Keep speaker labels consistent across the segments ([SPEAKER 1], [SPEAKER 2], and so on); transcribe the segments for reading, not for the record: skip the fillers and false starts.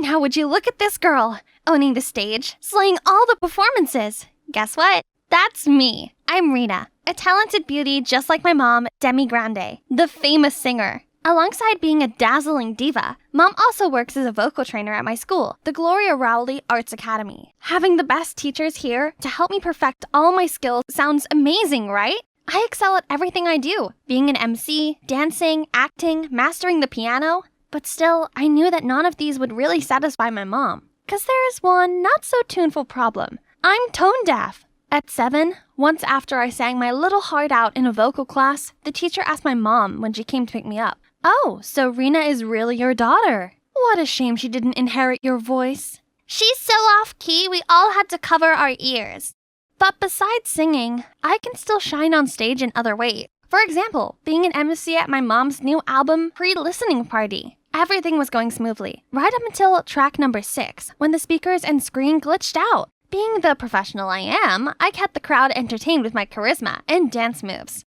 [SPEAKER 1] Now would you look at this girl, owning the stage, slaying all the performances. Guess what? That's me. I'm Rina, a talented beauty just like my mom, Demi Grande, the famous singer. Alongside being a dazzling diva, Mom also works as a vocal trainer at my school, the Gloria Rowley Arts Academy. Having the best teachers here to help me perfect all my skills sounds amazing, right? I excel at everything I do, being an MC, dancing, acting, mastering the piano. But still, I knew that none of these would really satisfy my mom. 'Cause there is one not-so-tuneful problem. I'm tone deaf. At 7, once after I sang my little heart out in a vocal class, the teacher asked my mom when she came to pick me up, "Oh, so Rina is really your daughter? What a shame she didn't inherit your voice. She's so off-key, we all had to cover our ears." But besides singing, I can still shine on stage in other ways. For example, being an MC at my mom's new album pre-listening party. Everything was going smoothly, right up until track number 6, when the speakers and screen glitched out. Being the professional I am, I kept the crowd entertained with my charisma and dance moves.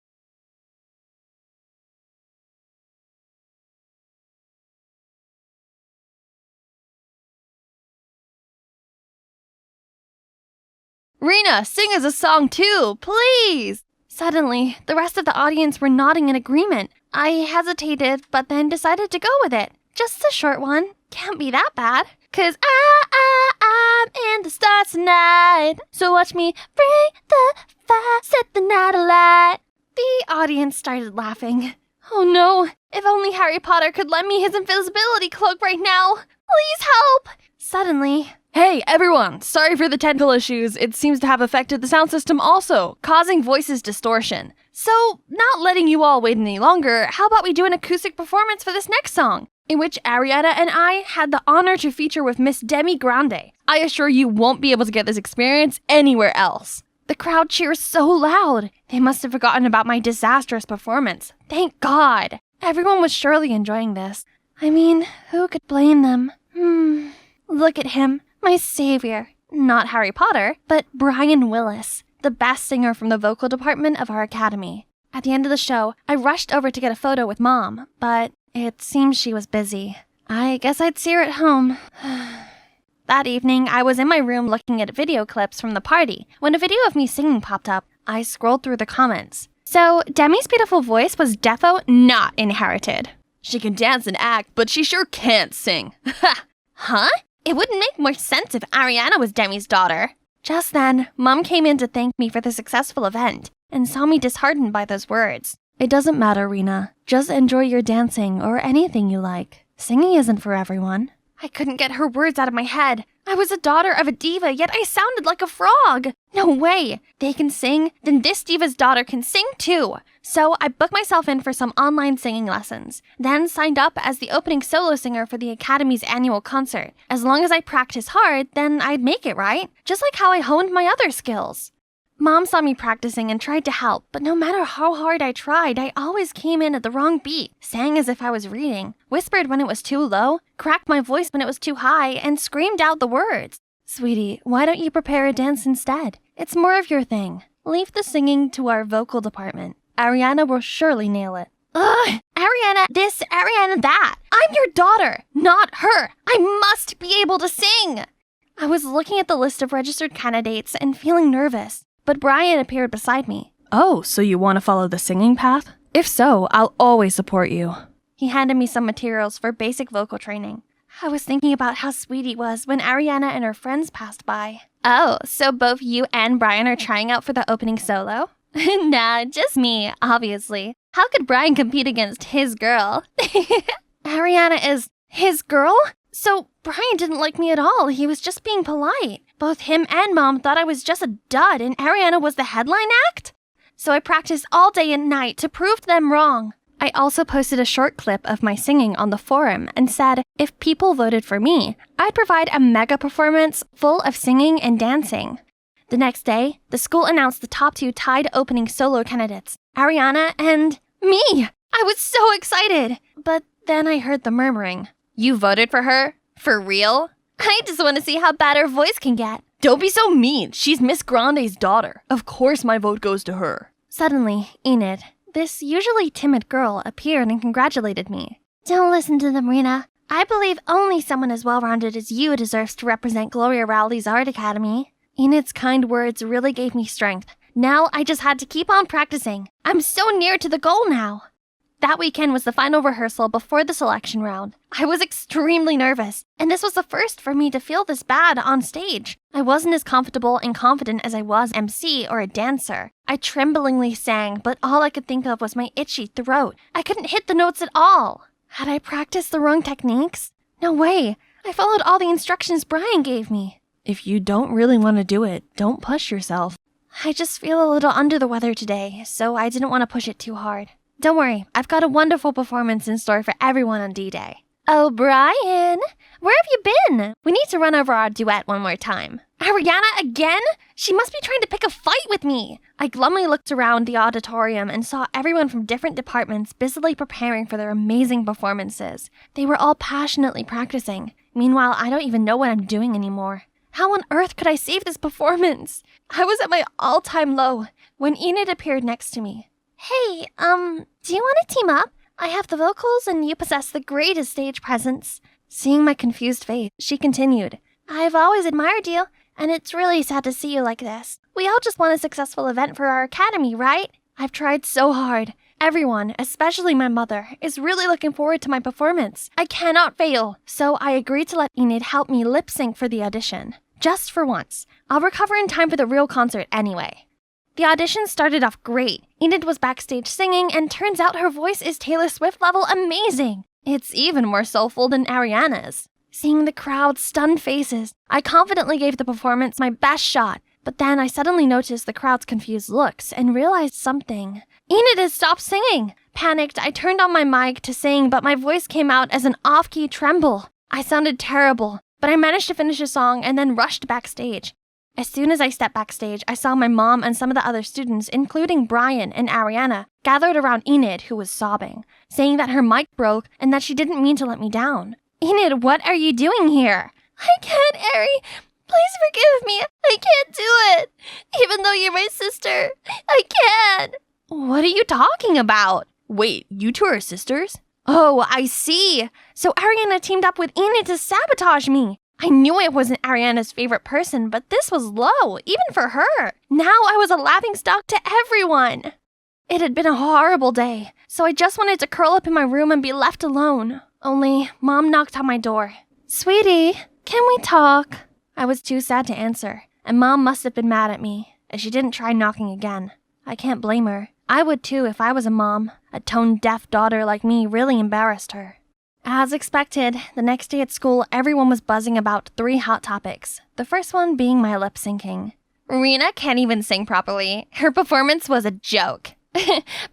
[SPEAKER 1] "Rina, sing us a song too, please!" Suddenly, the rest of the audience were nodding in agreement. I hesitated, but then decided to go with it. Just a short one. Can't be that bad. 'Cause I'm in the stars tonight. So watch me bring the fire, set the night alight. The audience started laughing. Oh no, if only Harry Potter could lend me his invisibility cloak right now. Please help! Suddenly, "Hey, everyone! Sorry for the technical issues. It seems to have affected the sound system also, causing voices distortion. So, not letting you all wait any longer, how about we do an acoustic performance for this next song, in which Ariana and I had the honor to feature with Miss Demi Grande. I assure you won't be able to get this experience anywhere else." The crowd cheers so loud. They must have forgotten about my disastrous performance. Thank God. Everyone was surely enjoying this. I mean, who could blame them? Look at him. My savior. Not Harry Potter, but Brian Willis, the best singer from the vocal department of our academy. At the end of the show, I rushed over to get a photo with Mom, but it seems she was busy. I guess I'd see her at home. That evening, I was in my room looking at video clips from the party when a video of me singing popped up. I scrolled through the comments. So, Demi's beautiful voice was defo not inherited. "She can dance and act, but she sure can't sing." Ha! Huh? It wouldn't make more sense if Ariana was Demi's daughter. Just then, Mom came in to thank me for the successful event and saw me disheartened by those words. "It doesn't matter, Rina. Just enjoy your dancing or anything you like. Singing isn't for everyone." I couldn't get her words out of my head. I was a daughter of a diva, yet I sounded like a frog. No way. They can sing, then this diva's daughter can sing too. So I booked myself in for some online singing lessons, then signed up as the opening solo singer for the Academy's annual concert. As long as I practice hard, then I'd make it, right? Just like how I honed my other skills. Mom saw me practicing and tried to help, but no matter how hard I tried, I always came in at the wrong beat, sang as if I was reading, whispered when it was too low, cracked my voice when it was too high, and screamed out the words. "Sweetie, why don't you prepare a dance instead? It's more of your thing. Leave the singing to our vocal department. Ariana will surely nail it." Ugh! Ariana this, Ariana that. I'm your daughter, not her. I must be able to sing. I was looking at the list of registered candidates and feeling nervous. But Brian appeared beside me. "Oh, so you want to follow the singing path? If so, I'll always support you." He handed me some materials for basic vocal training. I was thinking about how sweet he was when Ariana and her friends passed by. "Oh, so both you and Brian are trying out for the opening solo?" "Nah, just me, obviously. How could Brian compete against his girl?" "Ariana is his girl? So Brian didn't like me at all. He was just being polite. Both him and Mom thought I was just a dud and Ariana was the headline act? So I practiced all day and night to prove them wrong. I also posted a short clip of my singing on the forum and said if people voted for me, I'd provide a mega performance full of singing and dancing. The next day, the school announced the top 2 tied opening solo candidates, Ariana and me. I was so excited. But then I heard the murmuring. "You voted for her? For real? I just want to see how bad her voice can get." "Don't be so mean. She's Miss Grande's daughter. Of course my vote goes to her." Suddenly, Enid, this usually timid girl, appeared and congratulated me. "Don't listen to them, Rina. I believe only someone as well-rounded as you deserves to represent Gloria Rowley's Art Academy. Enid's kind words really gave me strength. Now I just had to keep on practicing. I'm so near to the goal now. That weekend was the final rehearsal before the selection round. I was extremely nervous, and this was the first for me to feel this bad on stage. I wasn't as comfortable and confident as I was MC or a dancer. I tremblingly sang, but all I could think of was my itchy throat. I couldn't hit the notes at all. Had I practiced the wrong techniques? No way. I followed all the instructions Brian gave me.
[SPEAKER 2] If you don't really want to do it, don't push yourself.
[SPEAKER 1] I just feel a little under the weather today, so I didn't want to push it too hard. Don't worry, I've got a wonderful performance in store for everyone on D-Day. Oh, Brian, where have you been? We need to run over our duet one more time. Ariana again? She must be trying to pick a fight with me. I glumly looked around the auditorium and saw everyone from different departments busily preparing for their amazing performances. They were all passionately practicing. Meanwhile, I don't even know what I'm doing anymore. How on earth could I save this performance? I was at my all-time low when Enid appeared next to me. Hey, do you want to team up? I have the vocals and you possess the greatest stage presence. Seeing my confused face, she continued, I've always admired you, and it's really sad to see you like this. We all just want a successful event for our academy, right? I've tried so hard. Everyone, especially my mother, is really looking forward to my performance. I cannot fail. So I agreed to let Enid help me lip sync for the audition. Just for once. I'll recover in time for the real concert anyway. The audition started off great. Enid was backstage singing, and turns out her voice is Taylor Swift level amazing. It's even more soulful than Ariana's. Seeing the crowd's stunned faces, I confidently gave the performance my best shot. But then I suddenly noticed the crowd's confused looks and realized something. Enid had stopped singing. Panicked, I turned on my mic to sing, but my voice came out as an off-key tremble. I sounded terrible, but I managed to finish the song and then rushed backstage. As soon as I stepped backstage, I saw my mom and some of the other students, including Brian and Ariana, gathered around Enid, who was sobbing, saying that her mic broke and that she didn't mean to let me down. Enid, what are you doing here? I can't, Ari. Please forgive me. I can't do it. Even though you're my sister, I can't. What are you talking about?
[SPEAKER 2] Wait, you two are sisters?
[SPEAKER 1] Oh, I see. So Ariana teamed up with Enid to sabotage me. I knew I wasn't Ariana's favorite person, but this was low, even for her. Now I was a laughingstock to everyone. It had been a horrible day, so I just wanted to curl up in my room and be left alone. Only, Mom knocked on my door. Sweetie, can we talk? I was too sad to answer, and Mom must have been mad at me, as she didn't try knocking again. I can't blame her. I would too if I was a mom. A tone-deaf daughter like me really embarrassed her. As expected, the next day at school, everyone was buzzing about 3 hot topics. The first one being my lip syncing. Rina can't even sing properly. Her performance was a joke.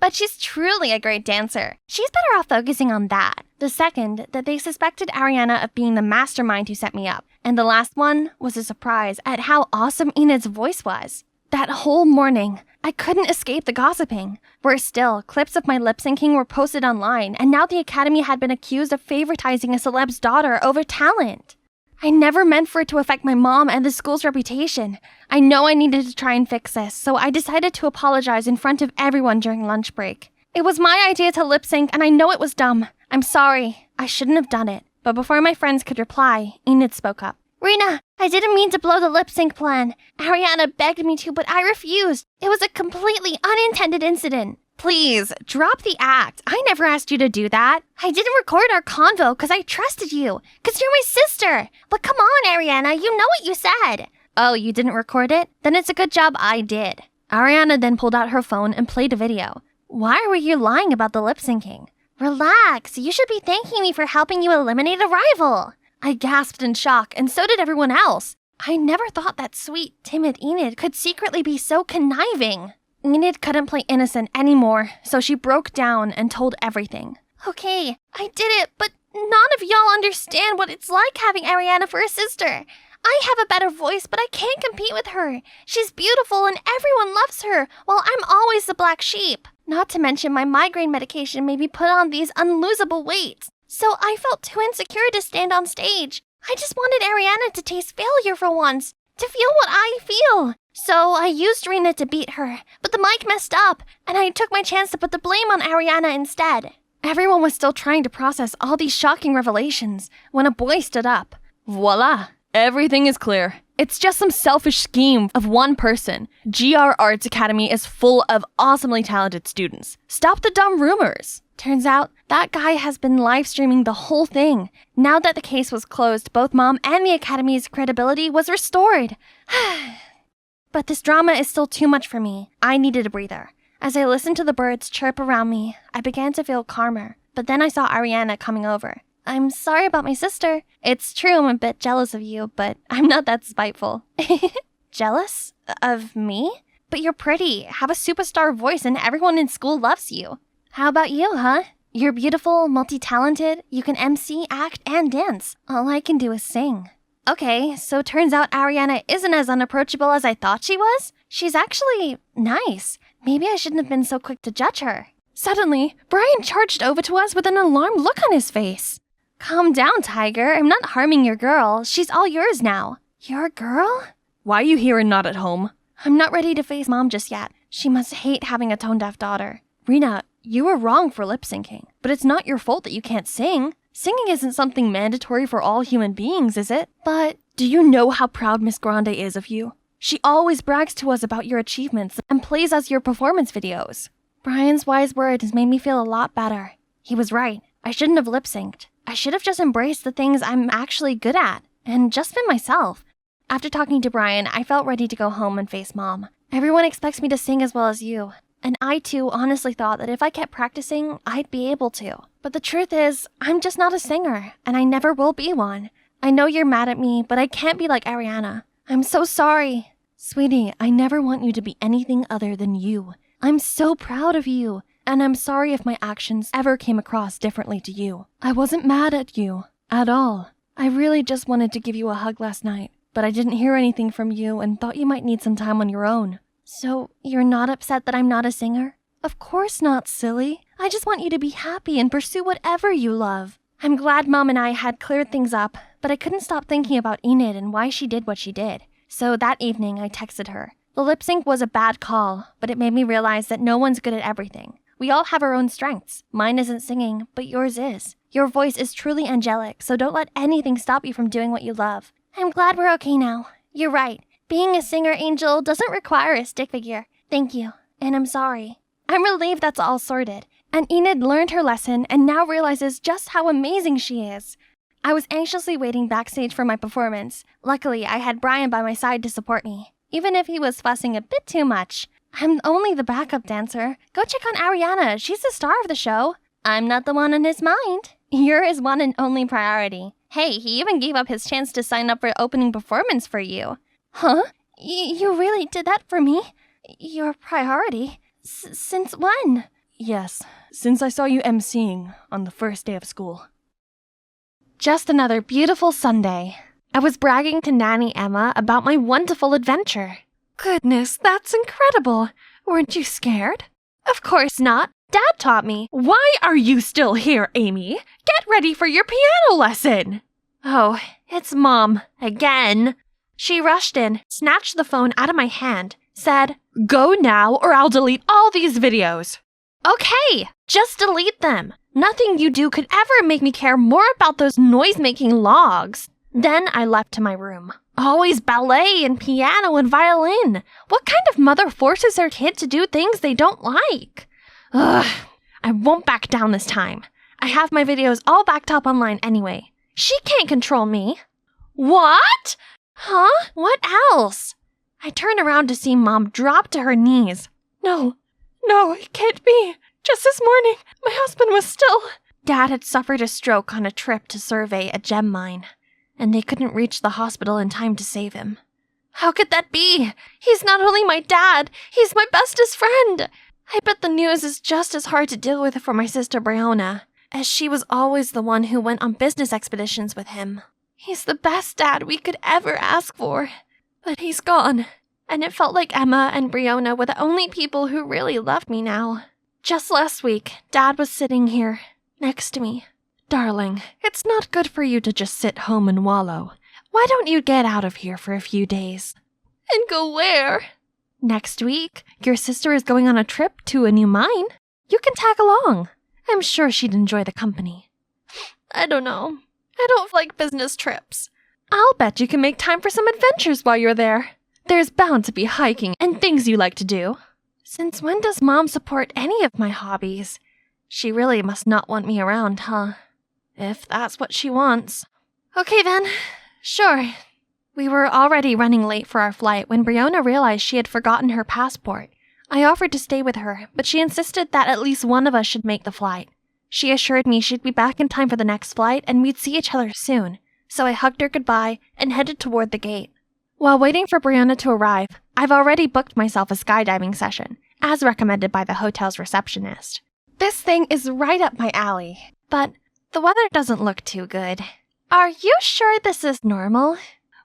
[SPEAKER 1] But she's truly a great dancer. She's better off focusing on that. The second, that they suspected Ariana of being the mastermind who set me up. And the last one was a surprise at how awesome Enid's voice was. That whole morning, I couldn't escape the gossiping. Worse still, clips of my lip syncing were posted online, and now the Academy had been accused of favoritizing a celeb's daughter over talent. I never meant for it to affect my mom and the school's reputation. I know I needed to try and fix this, so I decided to apologize in front of everyone during lunch break. It was my idea to lip sync, and I know it was dumb. I'm sorry. I shouldn't have done it. But before my friends could reply, Enid spoke up. Rina, I didn't mean to blow the lip sync plan. Ariana begged me to, but I refused. It was a completely unintended incident. Please, drop the act. I never asked you to do that. I didn't record our convo because I trusted you. Because you're my sister. But come on, Ariana, you know what you said. Oh, you didn't record it? Then it's a good job I did. Ariana then pulled out her phone and played a video. Why were you lying about the lip syncing? Relax, you should be thanking me for helping you eliminate a rival. I gasped in shock, and so did everyone else. I never thought that sweet, timid Enid could secretly be so conniving. Enid couldn't play innocent anymore, so she broke down and told everything. Okay, I did it, but none of y'all understand what it's like having Ariana for a sister. I have a better voice, but I can't compete with her. She's beautiful and everyone loves her, while I'm always the black sheep. Not to mention my migraine medication made me put on these unlosable weights. So I felt too insecure to stand on stage. I just wanted Ariana to taste failure for once, to feel what I feel. So I used Rina to beat her, but the mic messed up, and I took my chance to put the blame on Ariana instead. Everyone was still trying to process all these shocking revelations when a boy stood up.
[SPEAKER 2] Voila! Everything is clear. It's just some selfish scheme of one person. GR Arts Academy is full of awesomely talented students. Stop the dumb rumors.
[SPEAKER 1] Turns out, that guy has been live streaming the whole thing. Now that the case was closed, both Mom and the Academy's credibility was restored. But this drama is still too much for me. I needed a breather. As I listened to the birds chirp around me, I began to feel calmer. But then I saw Ariana coming over. I'm sorry about my sister. It's true I'm a bit jealous of you, but I'm not that spiteful. Jealous? Of me? But you're pretty, have a superstar voice, and everyone in school loves you. How about you, huh? You're beautiful, multi-talented, you can MC, act, and dance. All I can do is sing. Okay, so turns out Ariana isn't as unapproachable as I thought she was? She's actually nice. Maybe I shouldn't have been so quick to judge her. Suddenly, Brian charged over to us with an alarmed look on his face. Calm down, Tiger. I'm not harming your girl. She's all yours now. Your girl?
[SPEAKER 2] Why are you here and not at home?
[SPEAKER 1] I'm not ready to face Mom just yet. She must hate having a tone-deaf daughter.
[SPEAKER 2] Rina, you were wrong for lip-syncing, but it's not your fault that you can't sing. Singing isn't something mandatory for all human beings, is it?
[SPEAKER 1] But
[SPEAKER 2] do you know how proud Miss Grande is of you? She always brags to us about your achievements and plays us your performance videos.
[SPEAKER 1] Brian's wise words made me feel a lot better. He was right. I shouldn't have lip-synced. I should have just embraced the things I'm actually good at and just been myself. After talking to Brian, I felt ready to go home and face Mom. Everyone expects me to sing as well as you, and I too honestly thought that if I kept practicing, I'd be able to. But the truth is, I'm just not a singer, and I never will be one. I know you're mad at me, but I can't be like Ariana. I'm so sorry.
[SPEAKER 2] Sweetie, I never want you to be anything other than you. I'm so proud of you. And I'm sorry if my actions ever came across differently to you. I wasn't mad at you. At all. I really just wanted to give you a hug last night, but I didn't hear anything from you and thought you might need some time on your own.
[SPEAKER 1] So, you're not upset that I'm not a singer?
[SPEAKER 2] Of course not, silly. I just want you to be happy and pursue whatever you love.
[SPEAKER 1] I'm glad Mom and I had cleared things up, but I couldn't stop thinking about Enid and why she did what she did. So that evening, I texted her. The lip sync was a bad call, but it made me realize that no one's good at everything. We all have our own strengths. Mine isn't singing, but yours is. Your voice is truly angelic, so don't let anything stop you from doing what you love. I'm glad we're okay now. You're right. Being a singer angel doesn't require a stick figure. Thank you, and I'm sorry. I'm relieved that's all sorted. And Enid learned her lesson and now realizes just how amazing she is. I was anxiously waiting backstage for my performance. Luckily, I had Brian by my side to support me, even if he was fussing a bit too much. I'm only the backup dancer. Go check on Ariana. She's the star of the show. I'm not the one on his mind. You're his one and only priority. Hey, he even gave up his chance to sign up for opening performance for you. Huh? You really did that for me? Your priority? Since when?
[SPEAKER 2] Yes, since I saw you emceeing on the first day of school.
[SPEAKER 1] Just another beautiful Sunday. I was bragging to Nanny Emma about my wonderful adventure.
[SPEAKER 2] Goodness, that's incredible. Weren't you scared?
[SPEAKER 1] Of course not. Dad taught me.
[SPEAKER 2] Why are you still here, Amy? Get ready for your piano lesson.
[SPEAKER 1] Oh, it's Mom. Again. She rushed in, snatched the phone out of my hand, said,
[SPEAKER 2] "Go now or I'll delete all these videos."
[SPEAKER 1] Okay, just delete them. Nothing you do could ever make me care more about those noise-making logs. Then I left to my room. Always ballet and piano and violin. What kind of mother forces her kid to do things they don't like? Ugh, I won't back down this time. I have my videos all backed up online anyway. She can't control me. What? Huh? What else? I turn around to see Mom drop to her knees.
[SPEAKER 2] No, it can't be. Just this morning, my husband was still...
[SPEAKER 1] Dad had suffered a stroke on a trip to survey a gem mine, and they couldn't reach the hospital in time to save him. How could that be? He's not only my dad, he's my bestest friend. I bet the news is just as hard to deal with for my sister Breonna, as she was always the one who went on business expeditions with him. He's the best dad we could ever ask for. But he's gone, and it felt like Emma and Breonna were the only people who really loved me now. Just last week, Dad was sitting here, next to me.
[SPEAKER 2] Darling, it's not good for you to just sit home and wallow. Why don't you get out of here for a few days?
[SPEAKER 1] And go where? Next week, your sister is going on a trip to a new mine. You can tag along.
[SPEAKER 2] I'm sure she'd enjoy the company. I don't know. I don't like business trips. I'll bet you can make time for some adventures while you're there. There's bound to be hiking and things you like to do. Since when does Mom support any of my hobbies? She really must not want me around, huh? If that's what she wants. Okay then. Sure. We were already running late for our flight when Brianna realized she had forgotten her passport. I offered to stay with her, but she insisted that at least one of us should make the flight. She assured me she'd be back in time for the next flight and we'd see each other soon, so I hugged her goodbye and headed toward the gate. While waiting for Brianna to arrive, I've already booked myself a skydiving session, as recommended by the hotel's receptionist. This thing is right up my alley, but the weather doesn't look too good. Are you sure this is normal?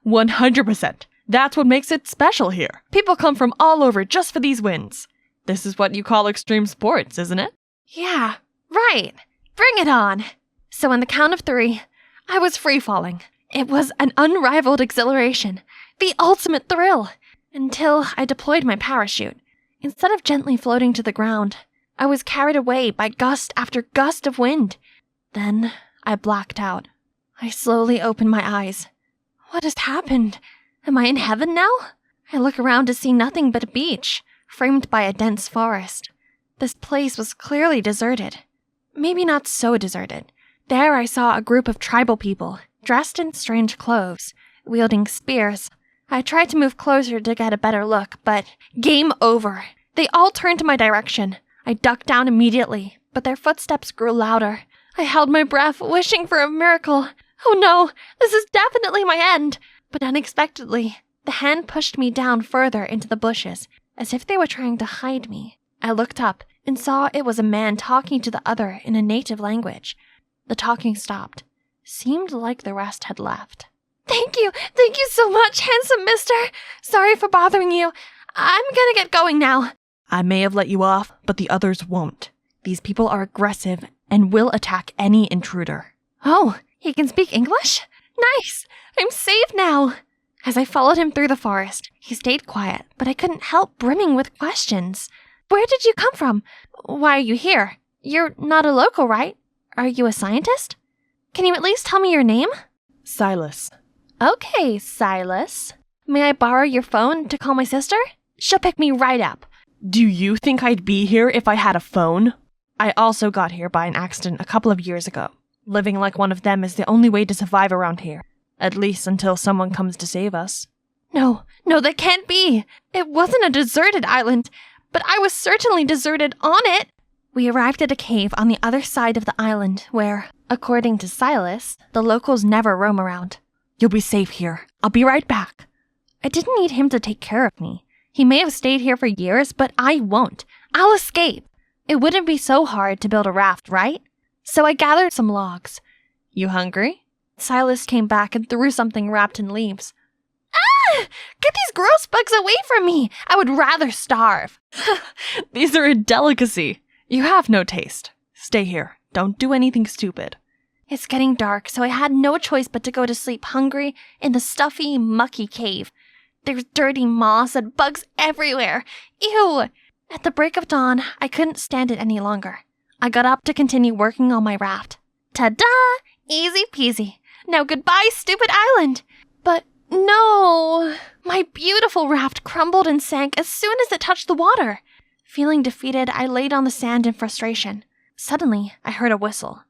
[SPEAKER 3] 100%. That's what makes it special here. People come from all over just for these wins. This is what you call extreme sports, isn't it?
[SPEAKER 2] Yeah, right. Bring it on. So on the count of 3, I was free-falling. It was an unrivaled exhilaration, the ultimate thrill, until I deployed my parachute. Instead of gently floating to the ground, I was carried away by gust after gust of wind. Then I blacked out. I slowly opened my eyes. What has happened? Am I in heaven now? I look around to see nothing but a beach, framed by a dense forest. This place was clearly deserted. Maybe not so deserted. There I saw a group of tribal people, dressed in strange clothes, wielding spears. I tried to move closer to get a better look, but game over. They all turned to my direction. I ducked down immediately, but their footsteps grew louder. I held my breath, wishing for a miracle. Oh no, this is definitely my end. But unexpectedly, the hand pushed me down further into the bushes, as if they were trying to hide me. I looked up and saw it was a man talking to the other in a native language. The talking stopped. Seemed like the rest had left. Thank you so much, handsome mister. Sorry for bothering you. I'm gonna get going now.
[SPEAKER 3] I may have let you off, but the others won't. These people are aggressive and will attack any intruder.
[SPEAKER 2] Oh, he can speak English? Nice! I'm safe now! As I followed him through the forest, he stayed quiet, but I couldn't help brimming with questions. Where did you come from? Why are you here? You're not a local, right? Are you a scientist? Can you at least tell me your name?
[SPEAKER 3] Silas.
[SPEAKER 2] Okay, Silas. May I borrow your phone to call my sister? She'll pick me right up.
[SPEAKER 3] Do you think I'd be here if I had a phone? I also got here by an accident a couple of years ago. Living like one of them is the only way to survive around here. At least until someone comes to save us.
[SPEAKER 2] No, that can't be. It wasn't a deserted island, but I was certainly deserted on it. We arrived at a cave on the other side of the island where, according to Silas, the locals never roam around.
[SPEAKER 3] You'll be safe here. I'll be right back.
[SPEAKER 2] I didn't need him to take care of me. He may have stayed here for years, but I won't. I'll escape. It wouldn't be so hard to build a raft, right? So I gathered some logs.
[SPEAKER 3] You hungry?
[SPEAKER 2] Silas came back and threw something wrapped in leaves. Ah! Get these gross bugs away from me! I would rather starve.
[SPEAKER 3] These are a delicacy. You have no taste. Stay here. Don't do anything stupid.
[SPEAKER 2] It's getting dark, so I had no choice but to go to sleep hungry in the stuffy, mucky cave. There's dirty moss and bugs everywhere. Ew! At the break of dawn, I couldn't stand it any longer. I got up to continue working on my raft. Ta-da! Easy peasy. Now goodbye, stupid island. But no! My beautiful raft crumbled and sank as soon as it touched the water. Feeling defeated, I laid on the sand in frustration. Suddenly, I heard a whistle.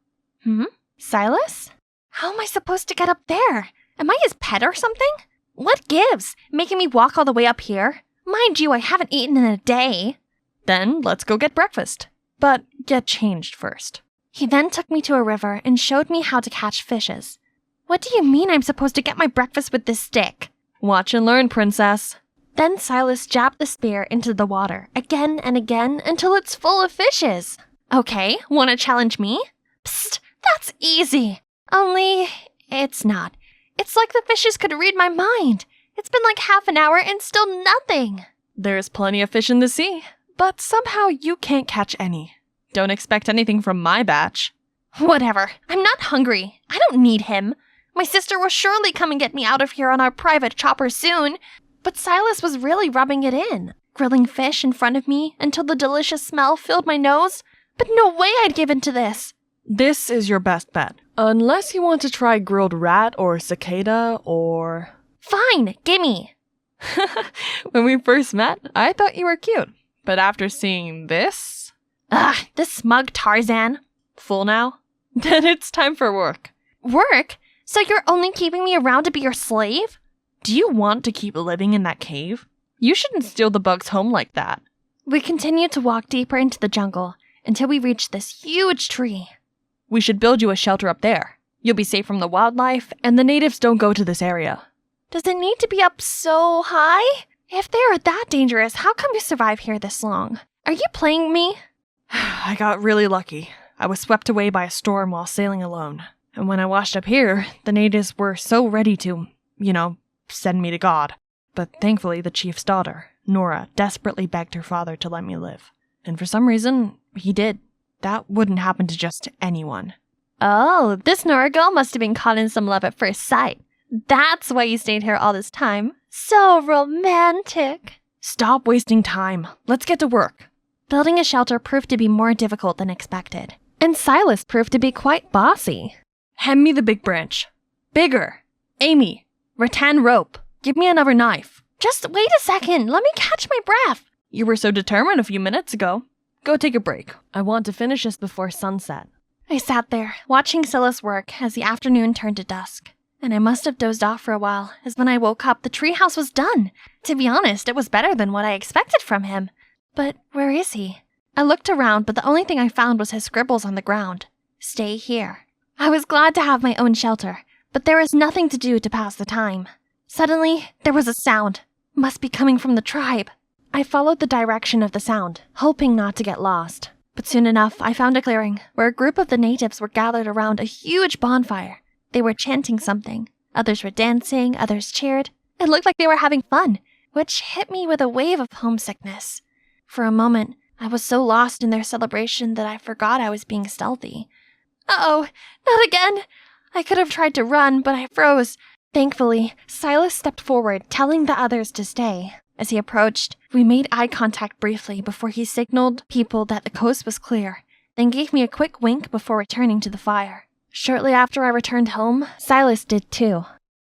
[SPEAKER 2] Silas? How am I supposed to get up there? Am I his pet or something? What gives? Making me walk all the way up here? Mind you, I haven't eaten in a day.
[SPEAKER 3] Then let's go get breakfast. But get changed first.
[SPEAKER 2] He then took me to a river and showed me how to catch fishes. What do you mean I'm supposed to get my breakfast with this stick?
[SPEAKER 3] Watch and learn, princess.
[SPEAKER 2] Then Silas jabbed the spear into the water again and again until it's full of fishes. Okay, wanna challenge me? Psst, that's easy. Only, it's not. It's like the fishes could read my mind. It's been like half an hour and still nothing.
[SPEAKER 3] There's plenty of fish in the sea, but somehow you can't catch any. Don't expect anything from my batch.
[SPEAKER 2] Whatever. I'm not hungry. I don't need him. My sister will surely come and get me out of here on our private chopper soon. But Silas was really rubbing it in, grilling fish in front of me until the delicious smell filled my nose.
[SPEAKER 1] But no way I'd give in to this.
[SPEAKER 3] This is your best bet. Unless you want to try grilled rat or cicada or...
[SPEAKER 1] Fine, gimme.
[SPEAKER 3] When we first met, I thought you were cute. But after seeing this...
[SPEAKER 1] Ugh, this smug Tarzan.
[SPEAKER 3] Full now? Then it's time for work.
[SPEAKER 1] Work? So you're only keeping me around to be your slave?
[SPEAKER 3] Do you want to keep living in that cave? You shouldn't steal the bugs home like that.
[SPEAKER 1] We continued to walk deeper into the jungle until we reached this huge tree.
[SPEAKER 3] We should build you a shelter up there. You'll be safe from the wildlife, and the natives don't go to this area.
[SPEAKER 1] Does it need to be up so high? If they are that dangerous, how come you survive here this long? Are you playing me?
[SPEAKER 3] I got really lucky. I was swept away by a storm while sailing alone. And when I washed up here, the natives were so ready to, send me to God. But thankfully, the chief's daughter, Nora, desperately begged her father to let me live. And for some reason, he did. That wouldn't happen to just anyone.
[SPEAKER 1] Oh, this Nora girl must have been caught in some love at first sight. That's why you stayed here all this time. So romantic.
[SPEAKER 3] Stop wasting time. Let's get to work.
[SPEAKER 1] Building a shelter proved to be more difficult than expected. And Silas proved to be quite bossy.
[SPEAKER 3] Hand me the big branch. Bigger. Amy. Rattan rope. Give me another knife.
[SPEAKER 1] Just wait a second. Let me catch my breath.
[SPEAKER 3] You were so determined a few minutes ago. Go take a break. I want to finish this before sunset.
[SPEAKER 1] I sat there, watching Silas work as the afternoon turned to dusk. And I must have dozed off for a while, as when I woke up, the treehouse was done. To be honest, it was better than what I expected from him. But where is he? I looked around, but the only thing I found was his scribbles on the ground. Stay here. I was glad to have my own shelter, but there was nothing to do to pass the time. Suddenly, there was a sound. Must be coming from the tribe. I followed the direction of the sound, hoping not to get lost. But soon enough, I found a clearing where a group of the natives were gathered around a huge bonfire. They were chanting something. Others were dancing, others cheered. It looked like they were having fun, which hit me with a wave of homesickness. For a moment, I was so lost in their celebration that I forgot I was being stealthy. Uh-oh, not again! I could have tried to run, but I froze. Thankfully, Silas stepped forward, telling the others to stay. As he approached, we made eye contact briefly before he signaled people that the coast was clear, then gave me a quick wink before returning to the fire. Shortly after I returned home, Silas did too.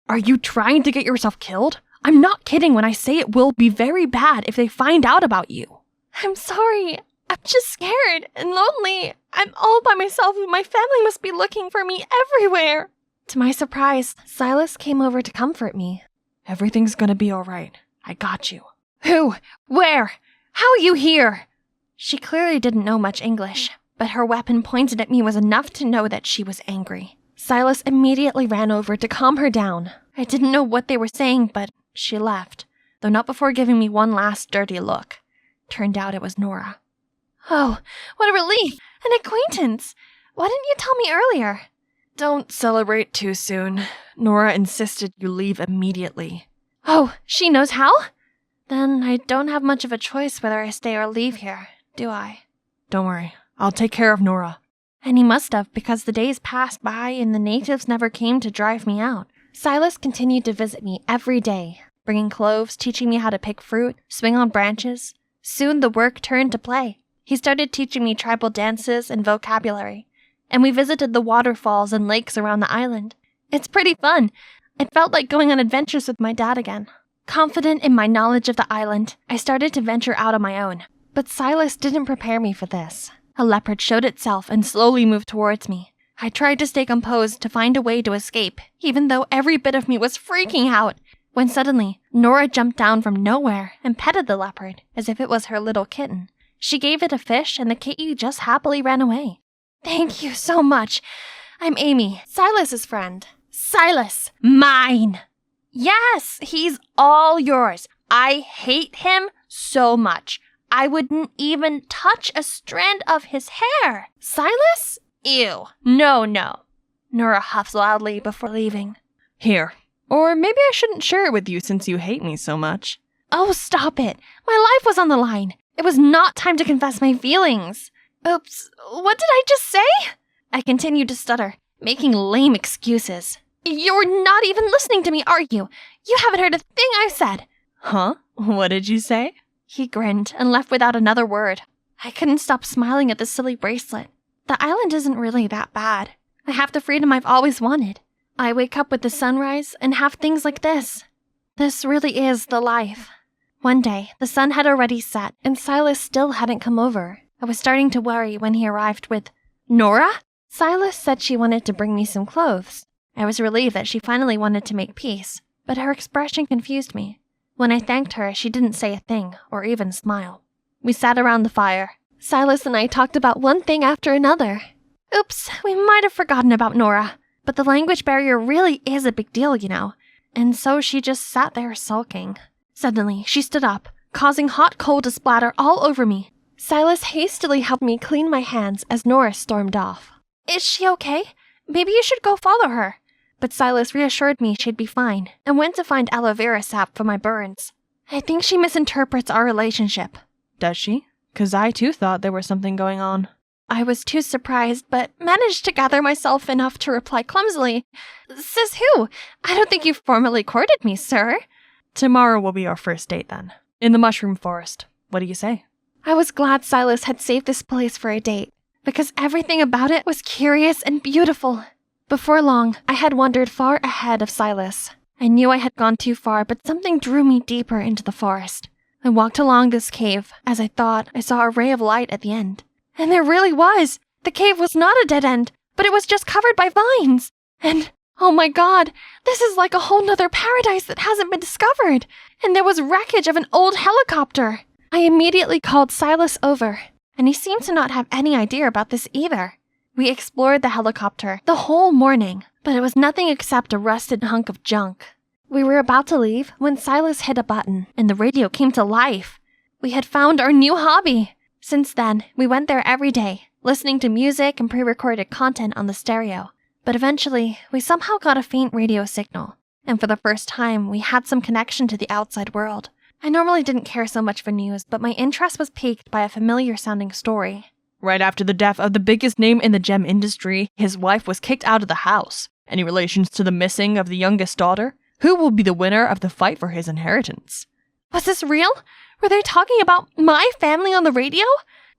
[SPEAKER 3] Are you trying to get yourself killed? I'm not kidding when I say it will be very bad if they find out about you.
[SPEAKER 1] I'm sorry. I'm just scared and lonely. I'm all by myself and my family must be looking for me everywhere. To my surprise, Silas came over to comfort me.
[SPEAKER 3] Everything's gonna be all right. I got you.
[SPEAKER 1] Who? Where? How are you here? She clearly didn't know much English, but her weapon pointed at me was enough to know that she was angry. Silas immediately ran over to calm her down. I didn't know what they were saying, but she left, though not before giving me one last dirty look. Turned out it was Nora. Oh, what a relief! An acquaintance! Why didn't you tell me earlier?
[SPEAKER 3] Don't celebrate too soon. Nora insisted you leave immediately.
[SPEAKER 1] Oh, she knows how? Then I don't have much of a choice whether I stay or leave here, do I?
[SPEAKER 3] Don't worry. I'll take care of Nora.
[SPEAKER 1] And he must have, because the days passed by and the natives never came to drive me out. Silas continued to visit me every day, bringing cloves, teaching me how to pick fruit, swing on branches. Soon the work turned to play. He started teaching me tribal dances and vocabulary, and we visited the waterfalls and lakes around the island. It's pretty fun. It felt like going on adventures with my dad again. Confident in my knowledge of the island, I started to venture out on my own. But Silas didn't prepare me for this. A leopard showed itself and slowly moved towards me. I tried to stay composed to find a way to escape, even though every bit of me was freaking out. When suddenly, Nora jumped down from nowhere and petted the leopard as if it was her little kitten. She gave it a fish and the kitty just happily ran away. Thank you so much. I'm Amy, Silas's friend. Silas, mine! Yes, he's all yours. I hate him so much. I wouldn't even touch a strand of his hair. Silas? Ew. No. Nora huffed loudly before leaving.
[SPEAKER 3] Here. Or maybe I shouldn't share it with you since you hate me so much.
[SPEAKER 1] Oh, stop it. My life was on the line. It was not time to confess my feelings. Oops, what did I just say? I continued to stutter, making lame excuses. You're not even listening to me, are you? You haven't heard a thing I've said.
[SPEAKER 3] Huh? What did you say?
[SPEAKER 1] He grinned and left without another word. I couldn't stop smiling at the silly bracelet. The island isn't really that bad. I have the freedom I've always wanted. I wake up with the sunrise and have things like this. This really is the life. One day, the sun had already set and Silas still hadn't come over. I was starting to worry when he arrived with, "Nora?" Silas said she wanted to bring me some clothes. I was relieved that she finally wanted to make peace, but her expression confused me. When I thanked her, she didn't say a thing or even smile. We sat around the fire. Silas and I talked about one thing after another. Oops, we might have forgotten about Nora. But the language barrier really is a big deal, you know. And so she just sat there sulking. Suddenly, she stood up, causing hot coal to splatter all over me. Silas hastily helped me clean my hands as Nora stormed off. Is she okay? Maybe you should go follow her. But Silas reassured me she'd be fine and went to find aloe vera sap for my burns. I think she misinterprets our relationship.
[SPEAKER 3] Does she? 'Cause I too thought there was something going on.
[SPEAKER 1] I was too surprised, but managed to gather myself enough to reply clumsily. Says who? I don't think you formally courted me, sir.
[SPEAKER 3] Tomorrow will be our first date then. In the mushroom forest. What do you say?
[SPEAKER 1] I was glad Silas had saved this place for a date, because everything about it was curious and beautiful. Before long, I had wandered far ahead of Silas. I knew I had gone too far, but something drew me deeper into the forest. I walked along this cave, as I thought I saw a ray of light at the end. And there really was. The cave was not a dead end, but it was just covered by vines. And, oh my god, this is like a whole nother paradise that hasn't been discovered. And there was wreckage of an old helicopter. I immediately called Silas over, and he seemed to not have any idea about this either. We explored the helicopter the whole morning, but it was nothing except a rusted hunk of junk. We were about to leave when Silas hit a button, and the radio came to life. We had found our new hobby. Since then, we went there every day, listening to music and pre-recorded content on the stereo. But eventually, we somehow got a faint radio signal, and for the first time, we had some connection to the outside world. I normally didn't care so much for news, but my interest was piqued by a familiar-sounding story.
[SPEAKER 3] Right after the death of the biggest name in the gem industry, his wife was kicked out of the house. Any relations to the missing of the youngest daughter? Who will be the winner of the fight for his inheritance?
[SPEAKER 1] Was this real? Were they talking about my family on the radio?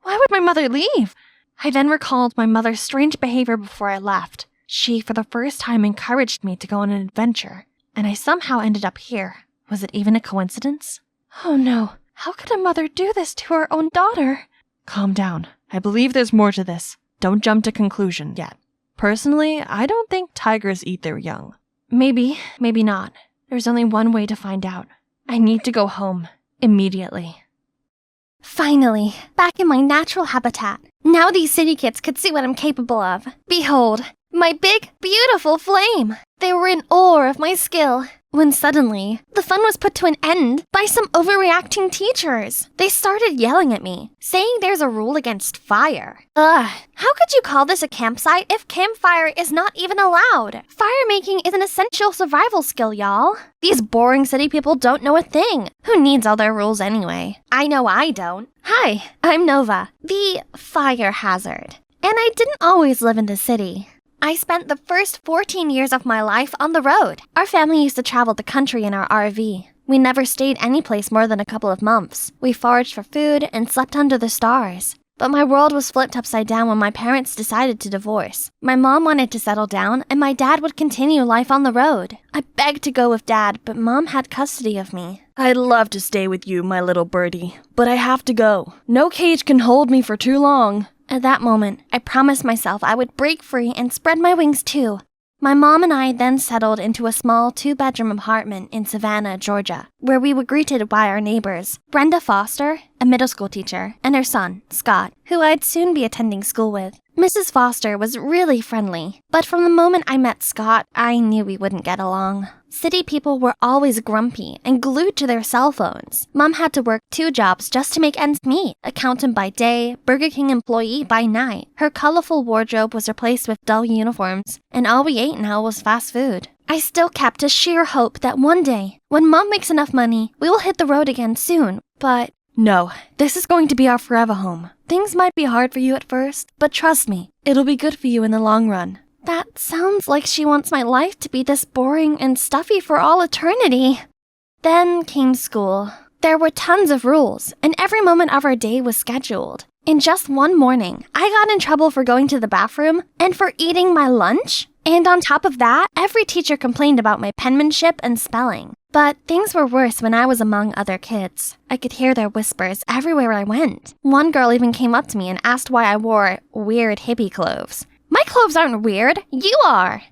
[SPEAKER 1] Why would my mother leave? I then recalled my mother's strange behavior before I left. She, for the first time, encouraged me to go on an adventure, and I somehow ended up here. Was it even a coincidence? Oh no, how could a mother do this to her own daughter?
[SPEAKER 3] Calm down. I believe there's more to this. Don't jump to conclusion yet. Personally, I don't think tigers eat their young.
[SPEAKER 1] Maybe, maybe not. There's only one way to find out. I need to go home. Immediately. Finally, back in my natural habitat. Now these city kids could see what I'm capable of. Behold, my big, beautiful flame. They were in awe of my skill. When suddenly, the fun was put to an end by some overreacting teachers. They started yelling at me, saying there's a rule against fire. Ugh, how could you call this a campsite if campfire is not even allowed? Fire making is an essential survival skill, y'all. These boring city people don't know a thing. Who needs all their rules anyway? I know I don't. Hi, I'm Nova, the fire hazard. And I didn't always live in the city. I spent the first 14 years of my life on the road. Our family used to travel the country in our RV. We never stayed any place more than a couple of months. We foraged for food and slept under the stars. But my world was flipped upside down when my parents decided to divorce. My mom wanted to settle down, and my dad would continue life on the road. I begged to go with Dad, but Mom had custody of me.
[SPEAKER 2] I'd love to stay with you, my little birdie, but I have to go. No cage can hold me for too long.
[SPEAKER 1] At that moment, I promised myself I would break free and spread my wings too. My mom and I then settled into a small 2-bedroom apartment in Savannah, Georgia, where we were greeted by our neighbors, Brenda Foster, a middle school teacher, and her son, Scott, who I'd soon be attending school with. Mrs. Foster was really friendly, but from the moment I met Scott, I knew we wouldn't get along. City people were always grumpy and glued to their cell phones. Mom had to work 2 jobs just to make ends meet, accountant by day, Burger King employee by night. Her colorful wardrobe was replaced with dull uniforms, and all we ate now was fast food. I still kept a sheer hope that one day, when Mom makes enough money, we will hit the road again soon, but no, this is going to be our forever home. Things might be hard for you at first, but trust me, it'll be good for you in the long run. That sounds like she wants my life to be this boring and stuffy for all eternity. Then came school. There were tons of rules, and every moment of our day was scheduled. In just one morning, I got in trouble for going to the bathroom and for eating my lunch. And on top of that, every teacher complained about my penmanship and spelling. But things were worse when I was among other kids. I could hear their whispers everywhere I went. One girl even came up to me and asked why I wore weird hippie clothes. My clothes aren't weird, you are!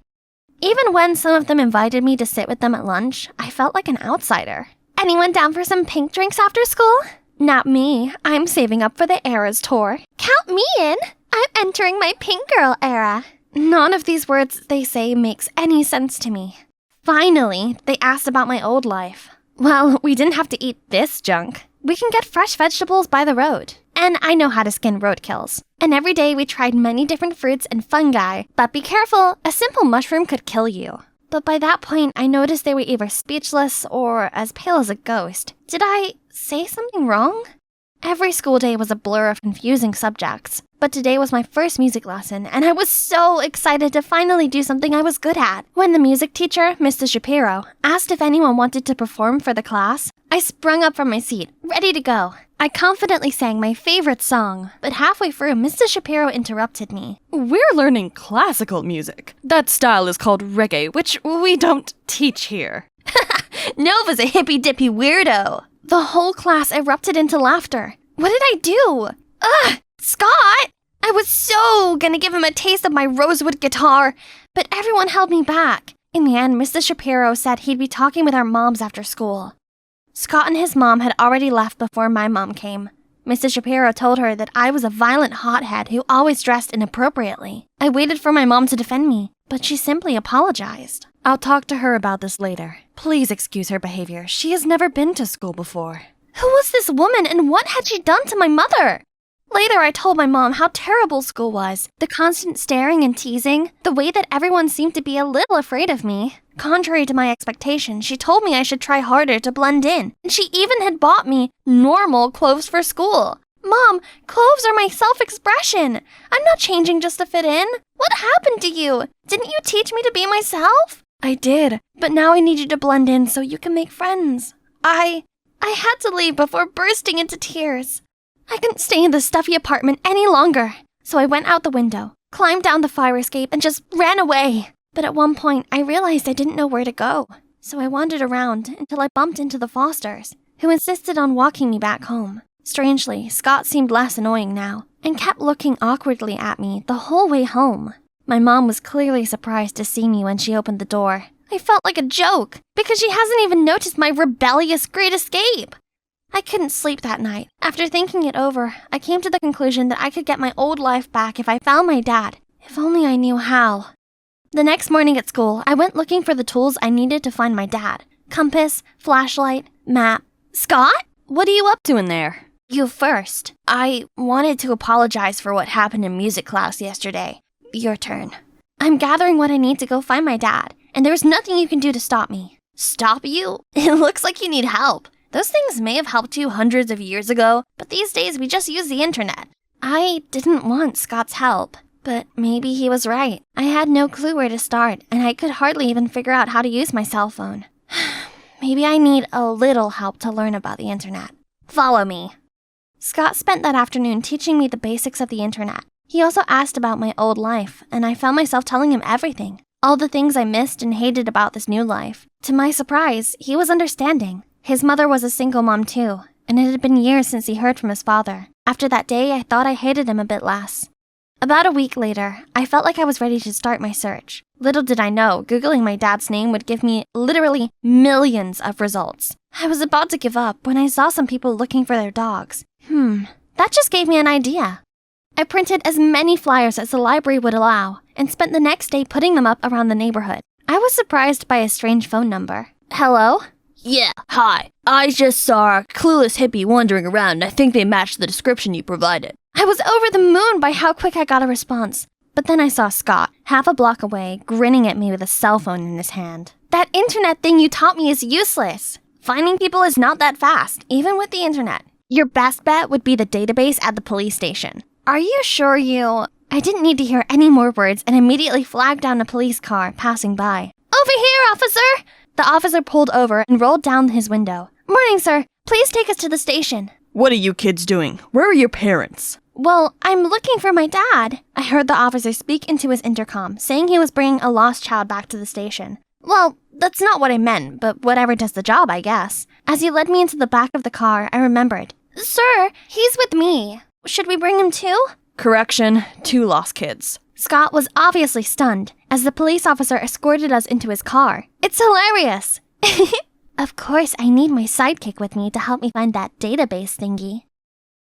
[SPEAKER 1] Even when some of them invited me to sit with them at lunch, I felt like an outsider. Anyone down for some pink drinks after school? Not me. I'm saving up for the Eras tour. Count me in! I'm entering my pink girl era. None of these words they say makes any sense to me. Finally, they asked about my old life. Well, we didn't have to eat this junk. We can get fresh vegetables by the road. And I know how to skin roadkills. And every day we tried many different fruits and fungi. But be careful, a simple mushroom could kill you. But by that point, I noticed they were either speechless or as pale as a ghost. Did I say something wrong? Every school day was a blur of confusing subjects. But today was my first music lesson, and I was so excited to finally do something I was good at. When the music teacher, Mr. Shapiro, asked if anyone wanted to perform for the class, I sprung up from my seat, ready to go. I confidently sang my favorite song, but halfway through, Mr. Shapiro interrupted me.
[SPEAKER 2] We're learning classical music. That style is called reggae, which we don't teach here.
[SPEAKER 1] Nova's a hippy-dippy weirdo. The whole class erupted into laughter. What did I do? Ugh! Scott! I was so gonna give him a taste of my rosewood guitar, but everyone held me back. In the end, Mr. Shapiro said he'd be talking with our moms after school. Scott and his mom had already left before my mom came. Mr. Shapiro told her that I was a violent hothead who always dressed inappropriately. I waited for my mom to defend me, but she simply apologized.
[SPEAKER 2] I'll talk to her about this later. Please excuse her behavior. She has never been to school before.
[SPEAKER 1] Who was this woman and what had she done to my mother? Later, I told my mom how terrible school was. The constant staring and teasing, the way that everyone seemed to be a little afraid of me. Contrary to my expectations, she told me I should try harder to blend in. And she even had bought me normal clothes for school. Mom, clothes are my self-expression. I'm not changing just to fit in. What happened to you? Didn't you teach me to be myself?
[SPEAKER 2] I did, but now I need you to blend in so you can make friends.
[SPEAKER 1] I had to leave before bursting into tears. I couldn't stay in the stuffy apartment any longer, so I went out the window, climbed down the fire escape, and just ran away. But at one point, I realized I didn't know where to go, so I wandered around until I bumped into the Fosters, who insisted on walking me back home. Strangely, Scott seemed less annoying now, and kept looking awkwardly at me the whole way home. My mom was clearly surprised to see me when she opened the door. I felt like a joke, because she hasn't even noticed my rebellious great escape. I couldn't sleep that night. After thinking it over, I came to the conclusion that I could get my old life back if I found my dad. If only I knew how. The next morning at school, I went looking for the tools I needed to find my dad. Compass, flashlight, map. Scott?
[SPEAKER 2] What are you up to in there?
[SPEAKER 1] You first. I wanted to apologize for what happened in music class yesterday. Your turn. I'm gathering what I need to go find my dad, and there's nothing you can do to stop me. Stop you? It looks like you need help. Those things may have helped you hundreds of years ago, but these days we just use the internet. I didn't want Scott's help, but maybe he was right. I had no clue where to start, and I could hardly even figure out how to use my cell phone. Maybe I need a little help to learn about the internet. Follow me. Scott spent that afternoon teaching me the basics of the internet. He also asked about my old life, and I found myself telling him everything. All the things I missed and hated about this new life. To my surprise, he was understanding. His mother was a single mom too, and it had been years since he heard from his father. After that day, I thought I hated him a bit less. About a week later, I felt like I was ready to start my search. Little did I know, Googling my dad's name would give me literally millions of results. I was about to give up when I saw some people looking for their dogs. That just gave me an idea. I printed as many flyers as the library would allow, and spent the next day putting them up around the neighborhood. I was surprised by a strange phone number. Hello?
[SPEAKER 4] Yeah, hi. I just saw a clueless hippie wandering around and I think they matched the description you provided.
[SPEAKER 1] I was over the moon by how quick I got a response. But then I saw Scott, half a block away, grinning at me with a cell phone in his hand. That internet thing you taught me is useless. Finding people is not that fast, even with the internet. Your best bet would be the database at the police station. Are you sure you... I didn't need to hear any more words and immediately flagged down a police car passing by. Over here, officer! The officer pulled over and rolled down his window. Morning, sir. Please take us to the station.
[SPEAKER 5] What are you kids doing? Where are your parents?
[SPEAKER 1] Well, I'm looking for my dad. I heard the officer speak into his intercom, saying he was bringing a lost child back to the station. Well, that's not what I meant, but whatever does the job, I guess. As he led me into the back of the car, I remembered. Sir, he's with me. Should we bring him too?
[SPEAKER 2] Correction, 2 lost kids.
[SPEAKER 1] Scott was obviously stunned as the police officer escorted us into his car. It's hilarious. Of course, I need my sidekick with me to help me find that database thingy.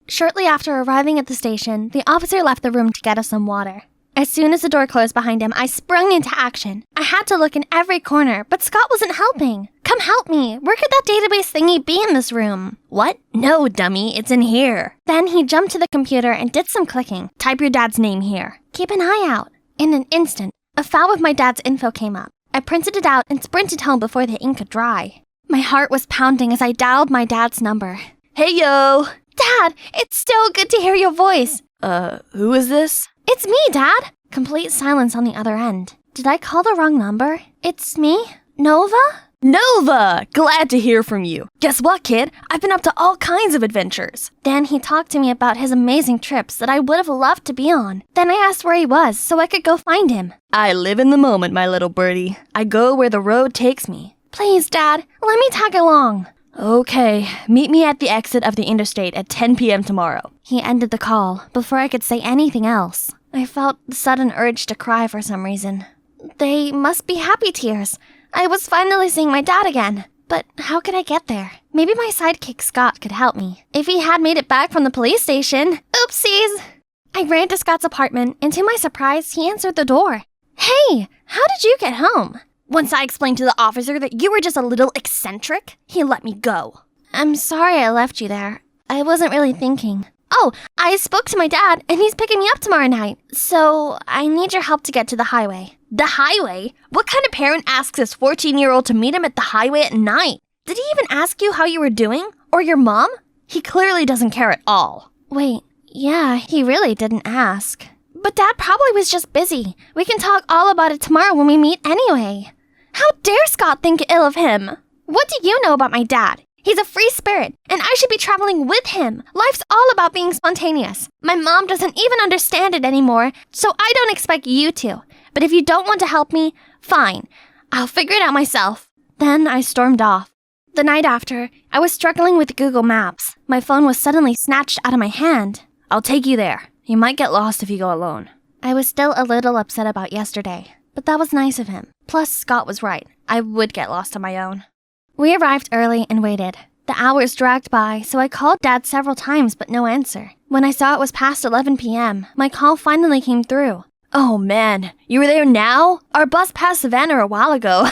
[SPEAKER 1] Shortly after arriving at the station, the officer left the room to get us some water. As soon as the door closed behind him, I sprung into action. I had to look in every corner, but Scott wasn't helping. Come help me. Where could that database thingy be in this room? What? No, dummy, it's in here. Then he jumped to the computer and did some clicking. Type your dad's name here. Keep an eye out. In an instant, a file with my dad's info came up. I printed it out and sprinted home before the ink could dry. My heart was pounding as I dialed my dad's number.
[SPEAKER 2] Hey, yo!
[SPEAKER 1] Dad, it's so good to hear your voice.
[SPEAKER 2] Who is this?
[SPEAKER 1] It's me, Dad. Complete silence on the other end. Did I call the wrong number? It's me? Nova?
[SPEAKER 2] Nova! Glad to hear from you. Guess what, kid? I've been up to all kinds of adventures.
[SPEAKER 1] Then he talked to me about his amazing trips that I would have loved to be on. Then I asked where he was so I could go find him.
[SPEAKER 2] I live in the moment, my little birdie. I go where the road takes me.
[SPEAKER 1] Please, Dad, let me tag along.
[SPEAKER 2] Okay, meet me at the exit of the interstate at 10 p.m. tomorrow.
[SPEAKER 1] He ended the call before I could say anything else. I felt the sudden urge to cry for some reason. They must be happy tears. I was finally seeing my dad again. But how could I get there? Maybe my sidekick Scott could help me. If he had made it back from the police station. Oopsies! I ran to Scott's apartment, and to my surprise, he answered the door. Hey, how did you get home? Once I explained to the officer that you were just a little eccentric, he let me go. I'm sorry I left you there. I wasn't really thinking. Oh, I spoke to my dad, and he's picking me up tomorrow night. So, I need your help to get to the highway.
[SPEAKER 2] The highway? What kind of parent asks his 14-year-old to meet him at the highway at night? Did he even ask you how you were doing? Or your mom? He clearly doesn't care at all.
[SPEAKER 1] Wait, yeah, he really didn't ask. But Dad probably was just busy. We can talk all about it tomorrow when we meet anyway. How dare Scott think ill of him? What do you know about my dad? He's a free spirit, and I should be traveling with him. Life's all about being spontaneous. My mom doesn't even understand it anymore, so I don't expect you to. But if you don't want to help me, fine. I'll figure it out myself. Then I stormed off. The night after, I was struggling with Google Maps. My phone was suddenly snatched out of my hand.
[SPEAKER 2] I'll take you there. You might get lost if you go alone.
[SPEAKER 1] I was still a little upset about yesterday, but that was nice of him. Plus, Scott was right. I would get lost on my own. We arrived early and waited. The hours dragged by, so I called Dad several times but no answer. When I saw it was past 11 p.m., my call finally came through.
[SPEAKER 2] Oh man, you were there now? Our bus passed Savannah a while ago.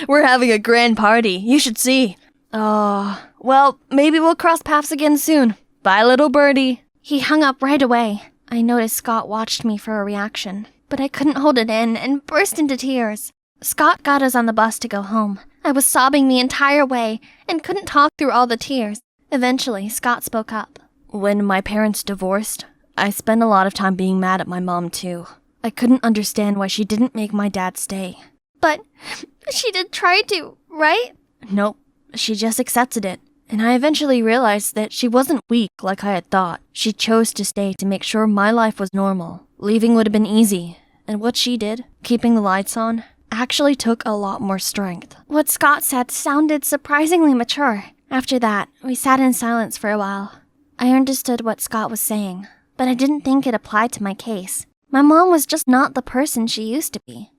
[SPEAKER 2] We're having a grand party. You should see. Oh, well, maybe we'll cross paths again soon. Bye, little birdie.
[SPEAKER 1] He hung up right away. I noticed Scott watched me for a reaction, but I couldn't hold it in and burst into tears. Scott got us on the bus to go home. I was sobbing the entire way and couldn't talk through all the tears. Eventually, Scott spoke up.
[SPEAKER 2] When my parents divorced, I spent a lot of time being mad at my mom too. I couldn't understand why she didn't make my dad stay.
[SPEAKER 1] But she did try to, right?
[SPEAKER 2] Nope, she just accepted it. And I eventually realized that she wasn't weak like I had thought. She chose to stay to make sure my life was normal. Leaving would have been easy. And what she did, keeping the lights on, actually took a lot more strength.
[SPEAKER 1] What Scott said sounded surprisingly mature. After that, we sat in silence for a while. I understood what Scott was saying, but I didn't think it applied to my case. My mom was just not the person she used to be.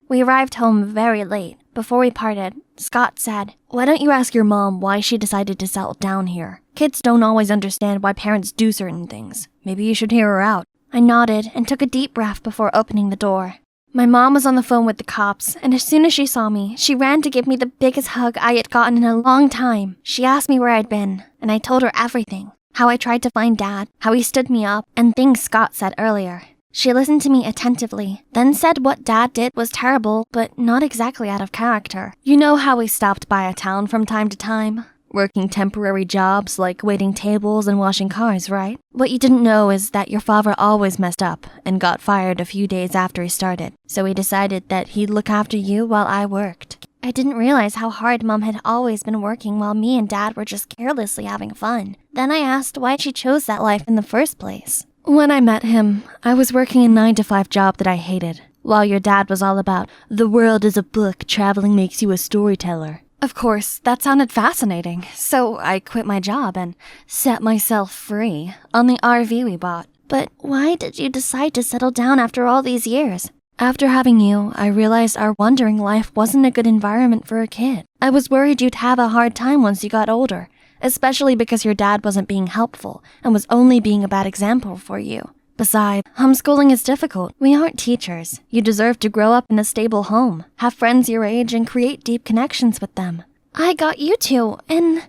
[SPEAKER 1] We arrived home very late. Before we parted, Scott said,
[SPEAKER 2] "Why don't you ask your mom why she decided to settle down here? Kids don't always understand why parents do certain things. Maybe you should hear her out."
[SPEAKER 1] I nodded and took a deep breath before opening the door. My mom was on the phone with the cops, and as soon as she saw me, she ran to give me the biggest hug I had gotten in a long time. She asked me where I'd been, and I told her everything. How I tried to find Dad, how he stood me up, and things Scott said earlier. She listened to me attentively, then said what Dad did was terrible, but not exactly out of character.
[SPEAKER 2] You know how we stopped by a town from time to time? Working temporary jobs like waiting tables and washing cars, right? What you didn't know is that your father always messed up and got fired a few days after he started. So he decided that he'd look after you while I worked.
[SPEAKER 1] I didn't realize how hard Mom had always been working while me and Dad were just carelessly having fun. Then I asked why she chose that life in the first place.
[SPEAKER 2] When I met him, I was working a 9-to-5 job that I hated, while your dad was all about, the world is a book, traveling makes you a storyteller. Of course, that sounded fascinating, so I quit my job and set myself free on the RV we bought. But why did you decide to settle down after all these years? After having you, I realized our wandering life wasn't a good environment for a kid. I was worried you'd have a hard time once you got older, especially because your dad wasn't being helpful and was only being a bad example for you. Besides, homeschooling is difficult. We aren't teachers. You deserve to grow up in a stable home, have friends your age, and create deep connections with them.
[SPEAKER 1] I got you two, and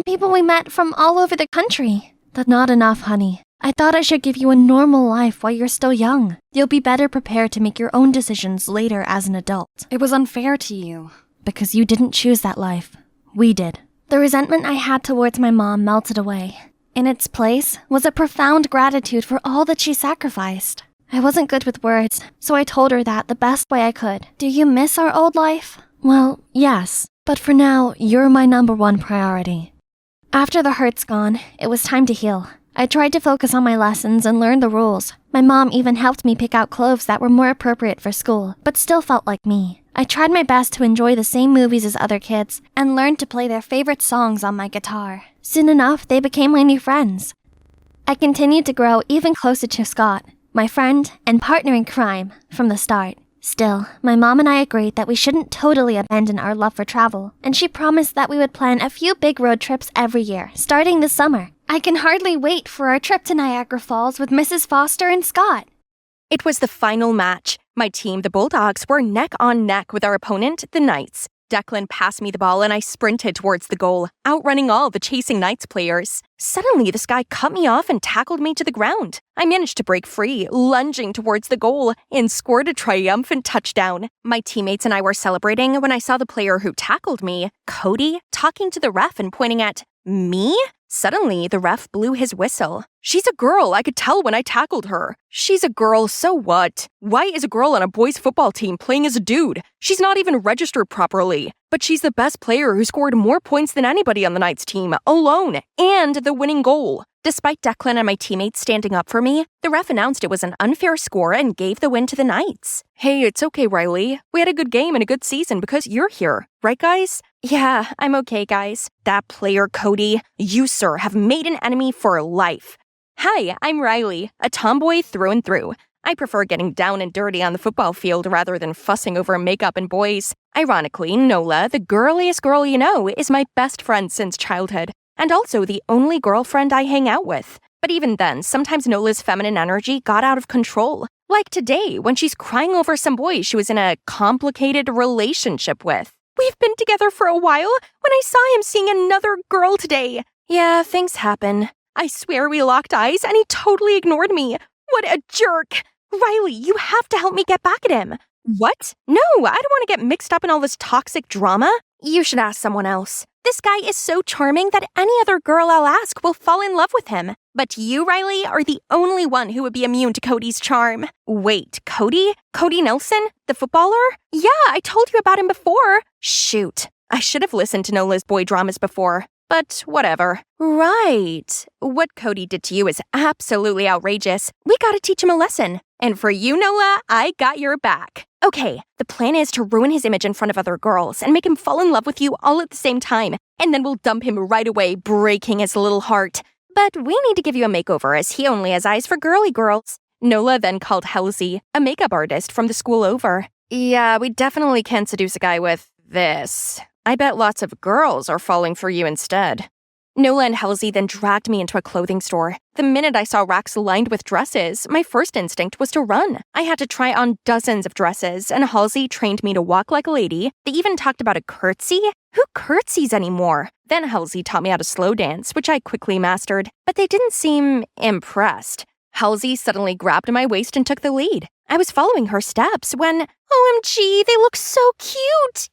[SPEAKER 1] people we met from all over the country.
[SPEAKER 2] That's not enough, honey. I thought I should give you a normal life while you're still young. You'll be better prepared to make your own decisions later as an adult.
[SPEAKER 1] It was unfair to you.
[SPEAKER 2] Because you didn't choose that life. We did.
[SPEAKER 1] The resentment I had towards my mom melted away. In its place was a profound gratitude for all that she sacrificed. I wasn't good with words, so I told her that the best way I could. Do you miss our old life?
[SPEAKER 2] Well, yes. But for now, you're my #1 priority.
[SPEAKER 1] After the hurt's gone, it was time to heal. I tried to focus on my lessons and learn the rules. My mom even helped me pick out clothes that were more appropriate for school, but still felt like me. I tried my best to enjoy the same movies as other kids and learned to play their favorite songs on my guitar. Soon enough, they became my new friends. I continued to grow even closer to Scott, my friend and partner in crime, from the start. Still, my mom and I agreed that we shouldn't totally abandon our love for travel, and she promised that we would plan a few big road trips every year, starting this summer. I can hardly wait for our trip to Niagara Falls with Mrs. Foster and Scott.
[SPEAKER 5] It was the final match. My team, the Bulldogs, were neck on neck with our opponent, the Knights. Declan passed me the ball and I sprinted towards the goal, outrunning all the chasing Knights players. Suddenly, this guy cut me off and tackled me to the ground. I managed to break free, lunging towards the goal, and scored a triumphant touchdown. My teammates and I were celebrating when I saw the player who tackled me, Cody, talking to the ref and pointing at me? Suddenly, the ref blew his whistle. She's a girl, I could tell when I tackled her. She's a girl, so what? Why is a girl on a boys' football team playing as a dude? She's not even registered properly. But she's the best player who scored more points than anybody on the Knights team, alone, and the winning goal. Despite Declan and my teammates standing up for me, the ref announced it was an unfair score and gave the win to the Knights. Hey, it's okay, Riley. We had a good game and a good season because you're here. Right, guys? Yeah, I'm okay, guys. That player, Cody, you, sir, have made an enemy for life. Hi, I'm Riley, a tomboy through and through. I prefer getting down and dirty on the football field rather than fussing over makeup and boys. Ironically, Nola, the girliest girl you know, is my best friend since childhood, and also the only girlfriend I hang out with. But even then, sometimes Nola's feminine energy got out of control. Like today, when she's crying over some boy she was in a complicated relationship with. We've been together for a while when I saw him seeing another girl today. Yeah, things happen. I swear we locked eyes and he totally ignored me. What a jerk. Riley, you have to help me get back at him. What? No, I don't want to get mixed up in all this toxic drama. You should ask someone else. This guy is so charming that any other girl I'll ask will fall in love with him. But you, Riley, are the only one who would be immune to Cody's charm. Wait, Cody? Cody Nelson? The footballer? Yeah, I told you about him before. Shoot, I should have listened to Nola's boy dramas before. But whatever. Right. What Cody did to you is absolutely outrageous. We gotta teach him a lesson. And for you, Nola, I got your back. Okay, the plan is to ruin his image in front of other girls and make him fall in love with you all at the same time. And then we'll dump him right away, breaking his little heart. But we need to give you a makeover as he only has eyes for girly girls. Nola then called Halsey, a makeup artist from the school over. Yeah, we definitely can seduce a guy with this. I bet lots of girls are falling for you instead. Nola and Halsey then dragged me into a clothing store. The minute I saw racks lined with dresses, my first instinct was to run. I had to try on dozens of dresses, and Halsey trained me to walk like a lady. They even talked about a curtsy. Who curtsies anymore? Then Halsey taught me how to slow dance, which I quickly mastered, but they didn't seem impressed. Halsey suddenly grabbed my waist and took the lead. I was following her steps when, OMG, they look so cute!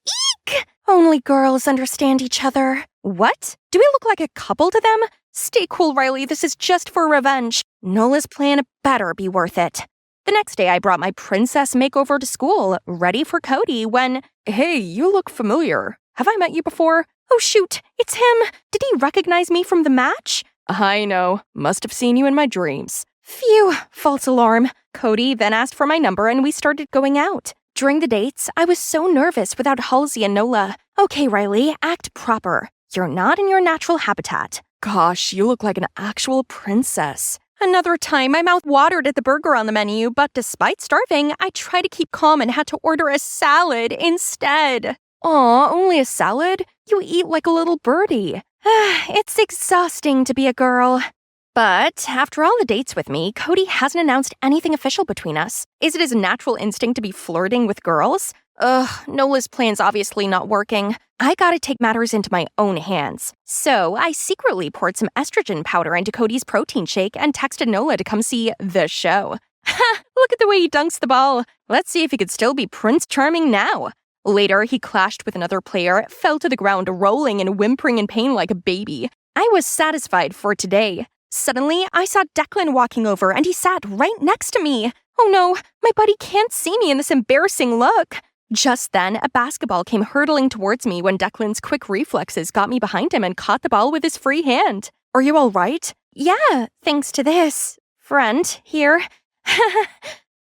[SPEAKER 5] Eek! Only girls understand each other. What? Do we look like a couple to them? Stay cool, Riley, this is just for revenge. Nola's plan better be worth it. The next day, I brought my princess makeover to school, ready for Cody, when, hey, you look familiar. Have I met you before? Oh shoot, it's him! Did he recognize me from the match? I know. Must have seen you in my dreams. Phew, false alarm. Cody then asked for my number and we started going out. During the dates, I was so nervous without Halsey and Nola. Okay, Riley, act proper. You're not in your natural habitat. Gosh, you look like an actual princess. Another time, my mouth watered at the burger on the menu, but despite starving, I tried to keep calm and had to order a salad instead. Aw, only a salad? You eat like a little birdie. It's exhausting to be a girl. But after all the dates with me, Cody hasn't announced anything official between us. Is it his natural instinct to be flirting with girls? Nola's plan's obviously not working. I gotta take matters into my own hands. So I secretly poured some estrogen powder into Cody's protein shake and texted Nola to come see the show. Ha! Look at the way he dunks the ball. Let's see if he could still be Prince Charming now. Later, he clashed with another player, fell to the ground, rolling and whimpering in pain like a baby. I was satisfied for today. Suddenly, I saw Declan walking over and he sat right next to me. Oh no, my buddy can't see me in this embarrassing look. Just then, a basketball came hurtling towards me when Declan's quick reflexes got me behind him and caught the ball with his free hand. Are you all right? Yeah, thanks to this. Friend, here.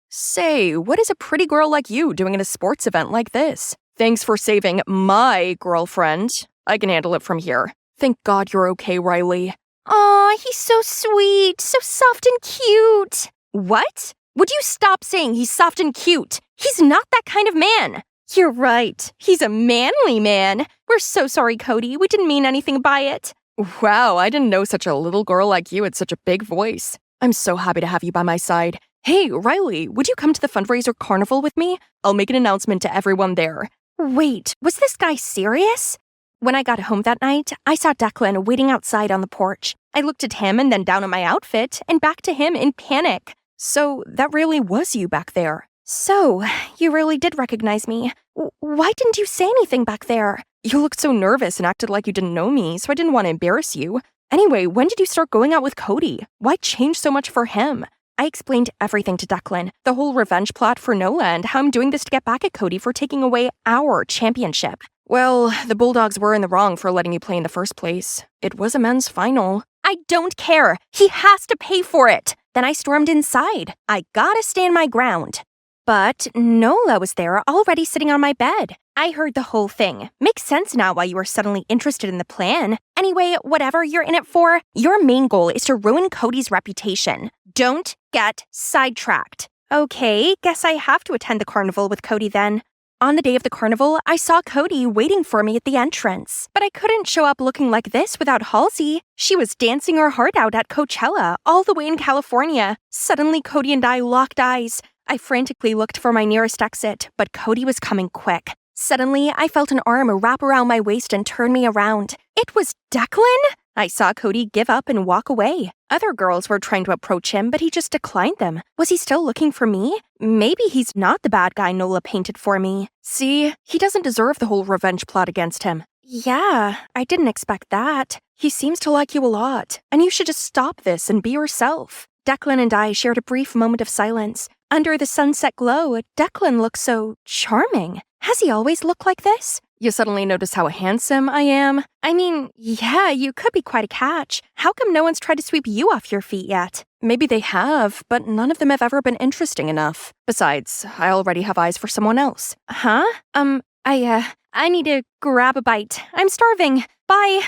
[SPEAKER 5] Say, what is a pretty girl like you doing at a sports event like this? Thanks for saving my girlfriend. I can handle it from here. Thank God you're okay, Riley. Aw, he's so sweet, so soft and cute. What? Would you stop saying he's soft and cute? He's not that kind of man. You're right. He's a manly man. We're so sorry, Cody. We didn't mean anything by it. Wow, I didn't know such a little girl like you had such a big voice. I'm so happy to have you by my side. Hey, Riley, would you come to the fundraiser carnival with me? I'll make an announcement to everyone there. Wait, was this guy serious? When I got home that night, I saw Declan waiting outside on the porch. I looked at him and then down at my outfit and back to him in panic. So that really was you back there. So, you really did recognize me. Why didn't you say anything back there? You looked so nervous and acted like you didn't know me, so I didn't want to embarrass you. Anyway, when did you start going out with Cody? Why change so much for him? I explained everything to Declan, the whole revenge plot for Nola and how I'm doing this to get back at Cody for taking away our championship. Well, the Bulldogs were in the wrong for letting you play in the first place. It was a men's final. I don't care. He has to pay for it. Then I stormed inside. I gotta stand my ground. But Nola was there already sitting on my bed. I heard the whole thing. Makes sense now why you were suddenly interested in the plan. Anyway, whatever you're in it for, your main goal is to ruin Cody's reputation. Don't get sidetracked. Okay, guess I have to attend the carnival with Cody then. On the day of the carnival, I saw Cody waiting for me at the entrance. But I couldn't show up looking like this without Halsey. She was dancing her heart out at Coachella, all the way in California. Suddenly, Cody and I locked eyes. I frantically looked for my nearest exit, but Cody was coming quick. Suddenly, I felt an arm wrap around my waist and turn me around. It was Declan? I saw Cody give up and walk away. Other girls were trying to approach him, but he just declined them. Was he still looking for me? Maybe he's not the bad guy Nola painted for me. See, he doesn't deserve the whole revenge plot against him. Yeah, I didn't expect that. He seems to like you a lot, and you should just stop this and be yourself. Declan and I shared a brief moment of silence. Under the sunset glow, Declan looked so charming. Has he always looked like this? You suddenly notice how handsome I am? I mean, yeah, you could be quite a catch. How come no one's tried to sweep you off your feet yet? Maybe they have, but none of them have ever been interesting enough. Besides, I already have eyes for someone else. Huh? I need to grab a bite. I'm starving. Bye.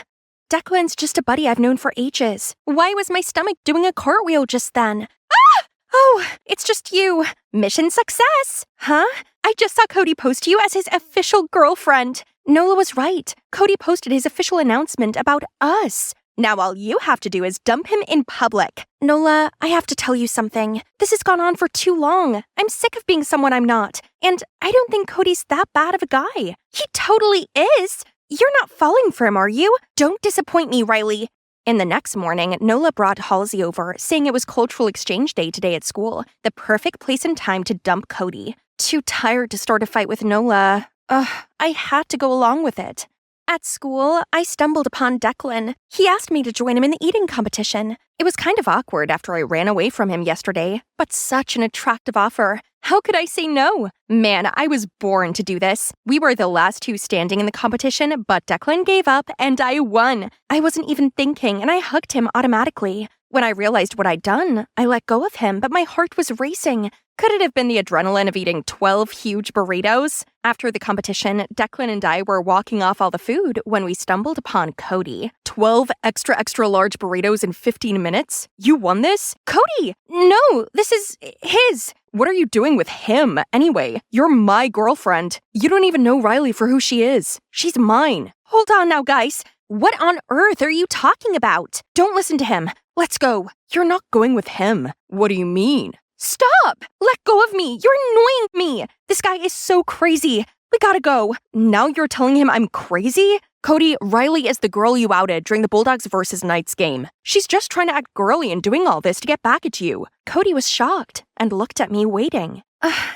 [SPEAKER 5] Declan's just a buddy I've known for ages. Why was my stomach doing a cartwheel just then? Ah! Oh, it's just you. Mission success. Huh? I just saw Cody post you as his official girlfriend. Nola was right. Cody posted his official announcement about us. Now all you have to do is dump him in public. Nola, I have to tell you something. This has gone on for too long. I'm sick of being someone I'm not. And I don't think Cody's that bad of a guy. He totally is. You're not falling for him, are you? Don't disappoint me, Riley. In the next morning, Nola brought Halsey over, saying it was cultural exchange day today at school, the perfect place and time to dump Cody. Too tired to start a fight with Nola. I had to go along with it. At school, I stumbled upon Declan. He asked me to join him in the eating competition. It was kind of awkward after I ran away from him yesterday, but such an attractive offer. How could I say no? Man, I was born to do this. We were the last two standing in the competition, but Declan gave up and I won. I wasn't even thinking and I hugged him automatically. When I realized what I'd done, I let go of him, but my heart was racing. Could it have been the adrenaline of eating 12 huge burritos? After the competition, Declan and I were walking off all the food when we stumbled upon Cody. 12 extra large burritos in 15 minutes? You won this? Cody! No, this is his. What are you doing with him, anyway? You're my girlfriend. You don't even know Riley for who she is. She's mine. Hold on now, guys. What on earth are you talking about? Don't listen to him. Let's go. You're not going with him. What do you mean? Stop! Let go of me! You're annoying me! This guy is so crazy. We gotta go. Now you're telling him I'm crazy? Cody, Riley is the girl you outed during the Bulldogs versus Knights game. She's just trying to act girly and doing all this to get back at you. Cody was shocked and looked at me waiting.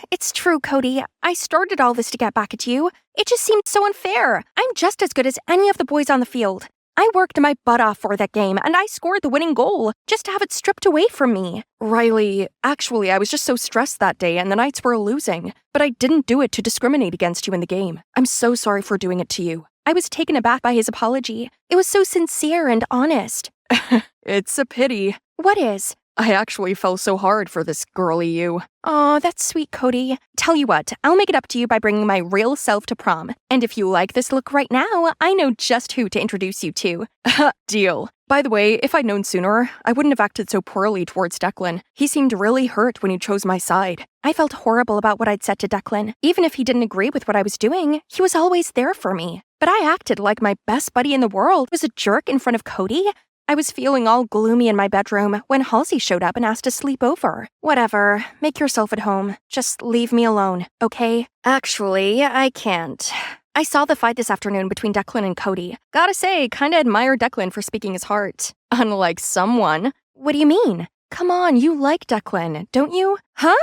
[SPEAKER 5] It's true, Cody. I started all this to get back at you. It just seemed so unfair. I'm just as good as any of the boys on the field. I worked my butt off for that game, and I scored the winning goal, just to have it stripped away from me. Riley, actually, I was just so stressed that day, and the Knights were losing. But I didn't do it to discriminate against you in the game. I'm so sorry for doing it to you. I was taken aback by his apology. It was so sincere and honest. It's a pity. What is? I actually fell so hard for this girly you. Aw, that's sweet, Cody. Tell you what, I'll make it up to you by bringing my real self to prom. And if you like this look right now, I know just who to introduce you to. Deal. By the way, if I'd known sooner, I wouldn't have acted so poorly towards Declan. He seemed really hurt when you chose my side. I felt horrible about what I'd said to Declan. Even if he didn't agree with what I was doing, he was always there for me. But I acted like my best buddy in the world was a jerk in front of Cody. I was feeling all gloomy in my bedroom when Halsey showed up and asked to sleep over. Whatever, make yourself at home. Just leave me alone, okay? Actually, I can't. I saw the fight this afternoon between Declan and Cody. Gotta say, kinda admire Declan for speaking his heart. Unlike someone. What do you mean? Come on, you like Declan, don't you? Huh?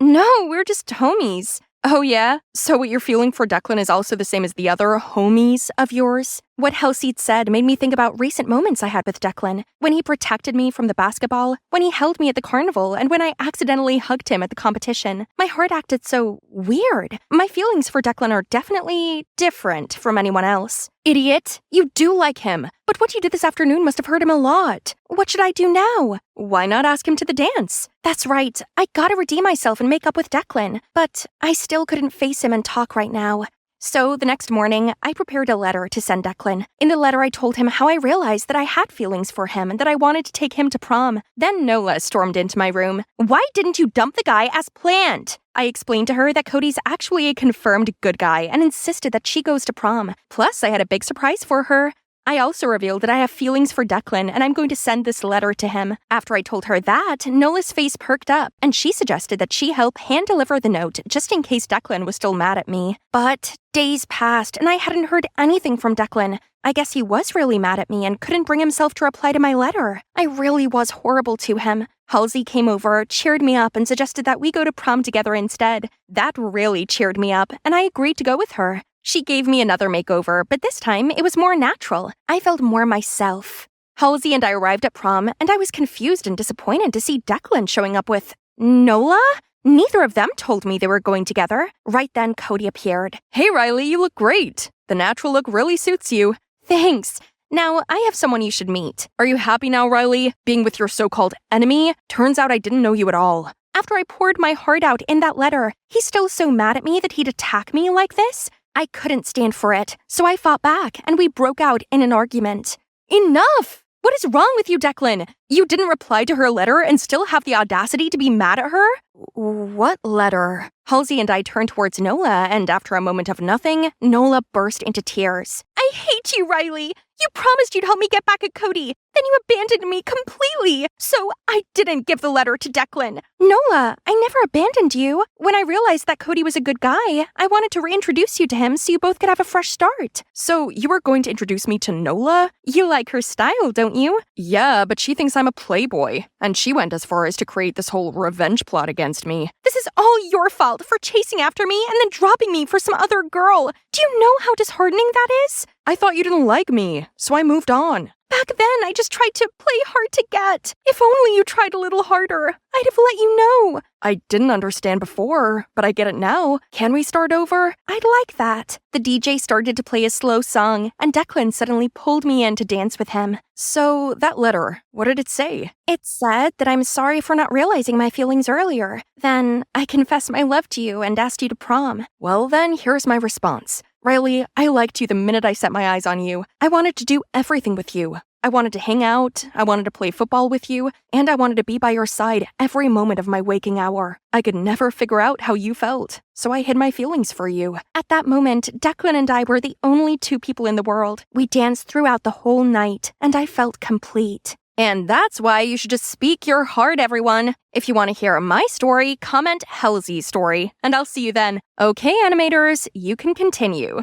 [SPEAKER 5] No, we're just homies. Oh yeah? So what you're feeling for Declan is also the same as the other homies of yours? What Halsey said made me think about recent moments I had with Declan. When he protected me from the basketball, when he held me at the carnival, and when I accidentally hugged him at the competition. My heart acted so weird. My feelings for Declan are definitely different from anyone else. Idiot, you do like him. But what you did this afternoon must have hurt him a lot. What should I do now? Why not ask him to the dance? That's right, I gotta redeem myself and make up with Declan. But I still couldn't face him and talk right now. So the next morning, I prepared a letter to send Declan. In the letter, I told him how I realized that I had feelings for him and that I wanted to take him to prom. Then Nola stormed into my room. Why didn't you dump the guy as planned? I explained to her that Cody's actually a confirmed good guy and insisted that she goes to prom. Plus, I had a big surprise for her. I also revealed that I have feelings for Declan and I'm going to send this letter to him. After I told her that, Nola's face perked up and she suggested that she help hand-deliver the note just in case Declan was still mad at me. But days passed and I hadn't heard anything from Declan. I guess he was really mad at me and couldn't bring himself to reply to my letter. I really was horrible to him. Halsey came over, cheered me up, and suggested that we go to prom together instead. That really cheered me up, and I agreed to go with her. She gave me another makeover, but this time it was more natural. I felt more myself. Halsey and I arrived at prom, and I was confused and disappointed to see Declan showing up with Nola? Neither of them told me they were going together. Right then, Cody appeared. Hey, Riley, you look great. The natural look really suits you. Thanks. Now, I have someone you should meet. Are you happy now, Riley? Being with your so-called enemy? Turns out I didn't know you at all. After I poured my heart out in that letter, he's still so mad at me that he'd attack me like this? I couldn't stand for it, so I fought back and we broke out in an argument. Enough! What is wrong with you, Declan? You didn't reply to her letter and still have the audacity to be mad at her? What letter? Halsey and I turned towards Nola, and after a moment of nothing, Nola burst into tears. I hate you, Riley! You promised you'd help me get back at Cody. Then you abandoned me completely. So I didn't give the letter to Declan. Nola, I never abandoned you. When I realized that Cody was a good guy, I wanted to reintroduce you to him so you both could have a fresh start. So you were going to introduce me to Nola? You like her style, don't you? Yeah, but she thinks I'm a playboy. And she went as far as to create this whole revenge plot against me. This is all your fault for chasing after me and then dropping me for some other girl. Do you know how disheartening that is? I thought you didn't like me, so I moved on. Back then, I just tried to play hard to get. If only you tried a little harder, I'd have let you know. I didn't understand before, but I get it now. Can we start over? I'd like that. The DJ started to play a slow song, and Declan suddenly pulled me in to dance with him. So, that letter, what did it say? It said that I'm sorry for not realizing my feelings earlier. Then, I confessed my love to you and asked you to prom. Well then, here's my response. Riley, I liked you the minute I set my eyes on you. I wanted to do everything with you. I wanted to hang out, I wanted to play football with you, and I wanted to be by your side every moment of my waking hour. I could never figure out how you felt, so I hid my feelings for you. At that moment, Declan and I were the only two people in the world. We danced throughout the whole night, and I felt complete. And that's why you should just speak your heart, everyone. If you want to hear my story, comment Halsey's story, and I'll see you then. Okay, animators, you can continue.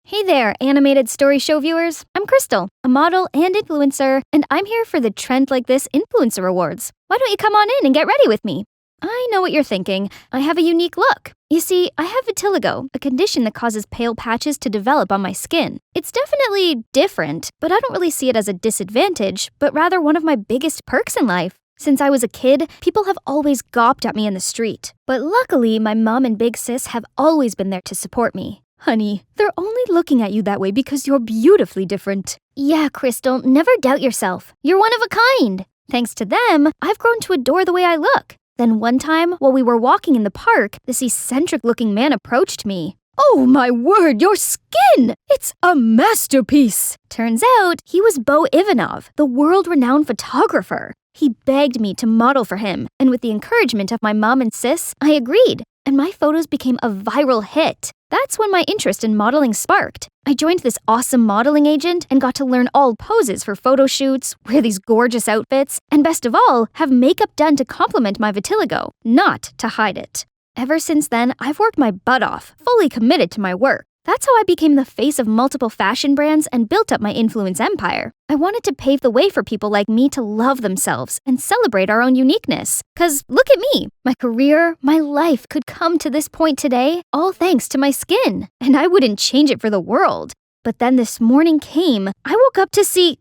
[SPEAKER 6] Hey there, animated story show viewers. I'm Crystal, a model and influencer, and I'm here for the Trend Like This Influencer Awards. Why don't you come on in and get ready with me? I know what you're thinking. I have a unique look. You see, I have vitiligo, a condition that causes pale patches to develop on my skin. It's definitely different, but I don't really see it as a disadvantage, but rather one of my biggest perks in life. Since I was a kid, people have always gawped at me in the street. But luckily, my mom and big sis have always been there to support me. Honey, they're only looking at you that way because you're beautifully different. Yeah, Crystal, never doubt yourself. You're one of a kind. Thanks to them, I've grown to adore the way I look. Then one time, while we were walking in the park, this eccentric-looking man approached me. Oh my word, your skin! It's a masterpiece! Turns out, he was Bo Ivanov, the world-renowned photographer. He begged me to model for him, and with the encouragement of my mom and sis, I agreed, and my photos became a viral hit. That's when my interest in modeling sparked. I joined this awesome modeling agent and got to learn all poses for photo shoots, wear these gorgeous outfits, and best of all, have makeup done to complement my vitiligo, not to hide it. Ever since then, I've worked my butt off, fully committed to my work. That's how I became the face of multiple fashion brands and built up my influence empire. I wanted to pave the way for people like me to love themselves and celebrate our own uniqueness. 'Cause look at me, my career, my life could come to this point today, all thanks to my skin. And I wouldn't change it for the world. But then this morning came, I woke up to see,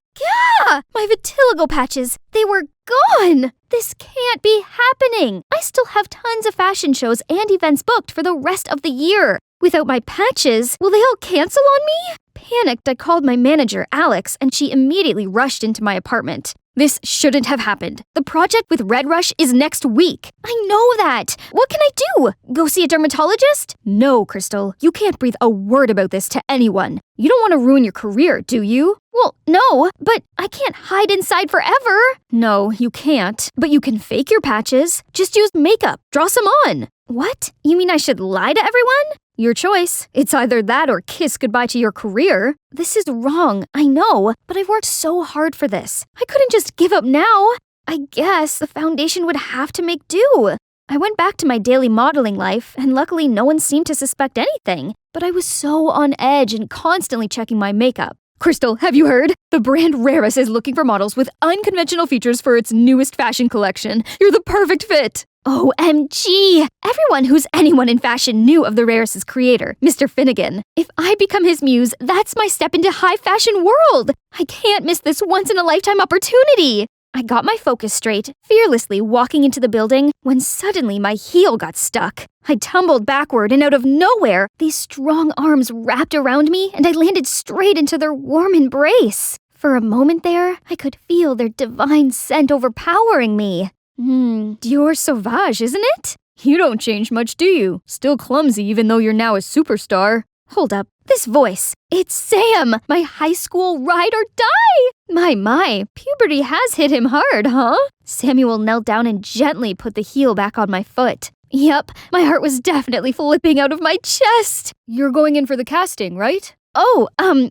[SPEAKER 6] my vitiligo patches, they were gone! This can't be happening! I still have tons of fashion shows and events booked for the rest of the year. Without my patches, will they all cancel on me? Panicked, I called my manager, Alex, and she immediately rushed into my apartment. This shouldn't have happened. The project with Red Rush is next week. I know that. What can I do? Go see a dermatologist? No, Crystal. You can't breathe a word about this to anyone. You don't want to ruin your career, do you? Well, no, but I can't hide inside forever. No, you can't. But you can fake your patches. Just use makeup. Draw some on. What? You mean I should lie to everyone? Your choice. It's either that or kiss goodbye to your career. This is wrong, I know, but I've worked so hard for this. I couldn't just give up now. I guess the foundation would have to make do. I went back to my daily modeling life, and luckily no one seemed to suspect anything. But I was so on edge and constantly checking my makeup. Crystal, have you heard? The brand Raris is looking for models with unconventional features for its newest fashion collection. You're the perfect fit. OMG! Everyone who's anyone in fashion knew of the Raris' creator, Mr. Finnegan. If I become his muse, that's my step into high fashion world! I can't miss this once-in-a-lifetime opportunity! I got my focus straight, fearlessly walking into the building, when suddenly my heel got stuck. I tumbled backward, and out of nowhere, these strong arms wrapped around me, and I landed straight into their warm embrace. For a moment there, I could feel their divine scent overpowering me. Dior Sauvage, isn't it? You don't change much, do you? Still clumsy even though you're now a superstar. Hold up, this voice. It's Sam, my high school ride or die! My, puberty has hit him hard, huh? Samuel knelt down and gently put the heel back on my foot. Yep, my heart was definitely flipping out of my chest. You're going in for the casting, right? Oh,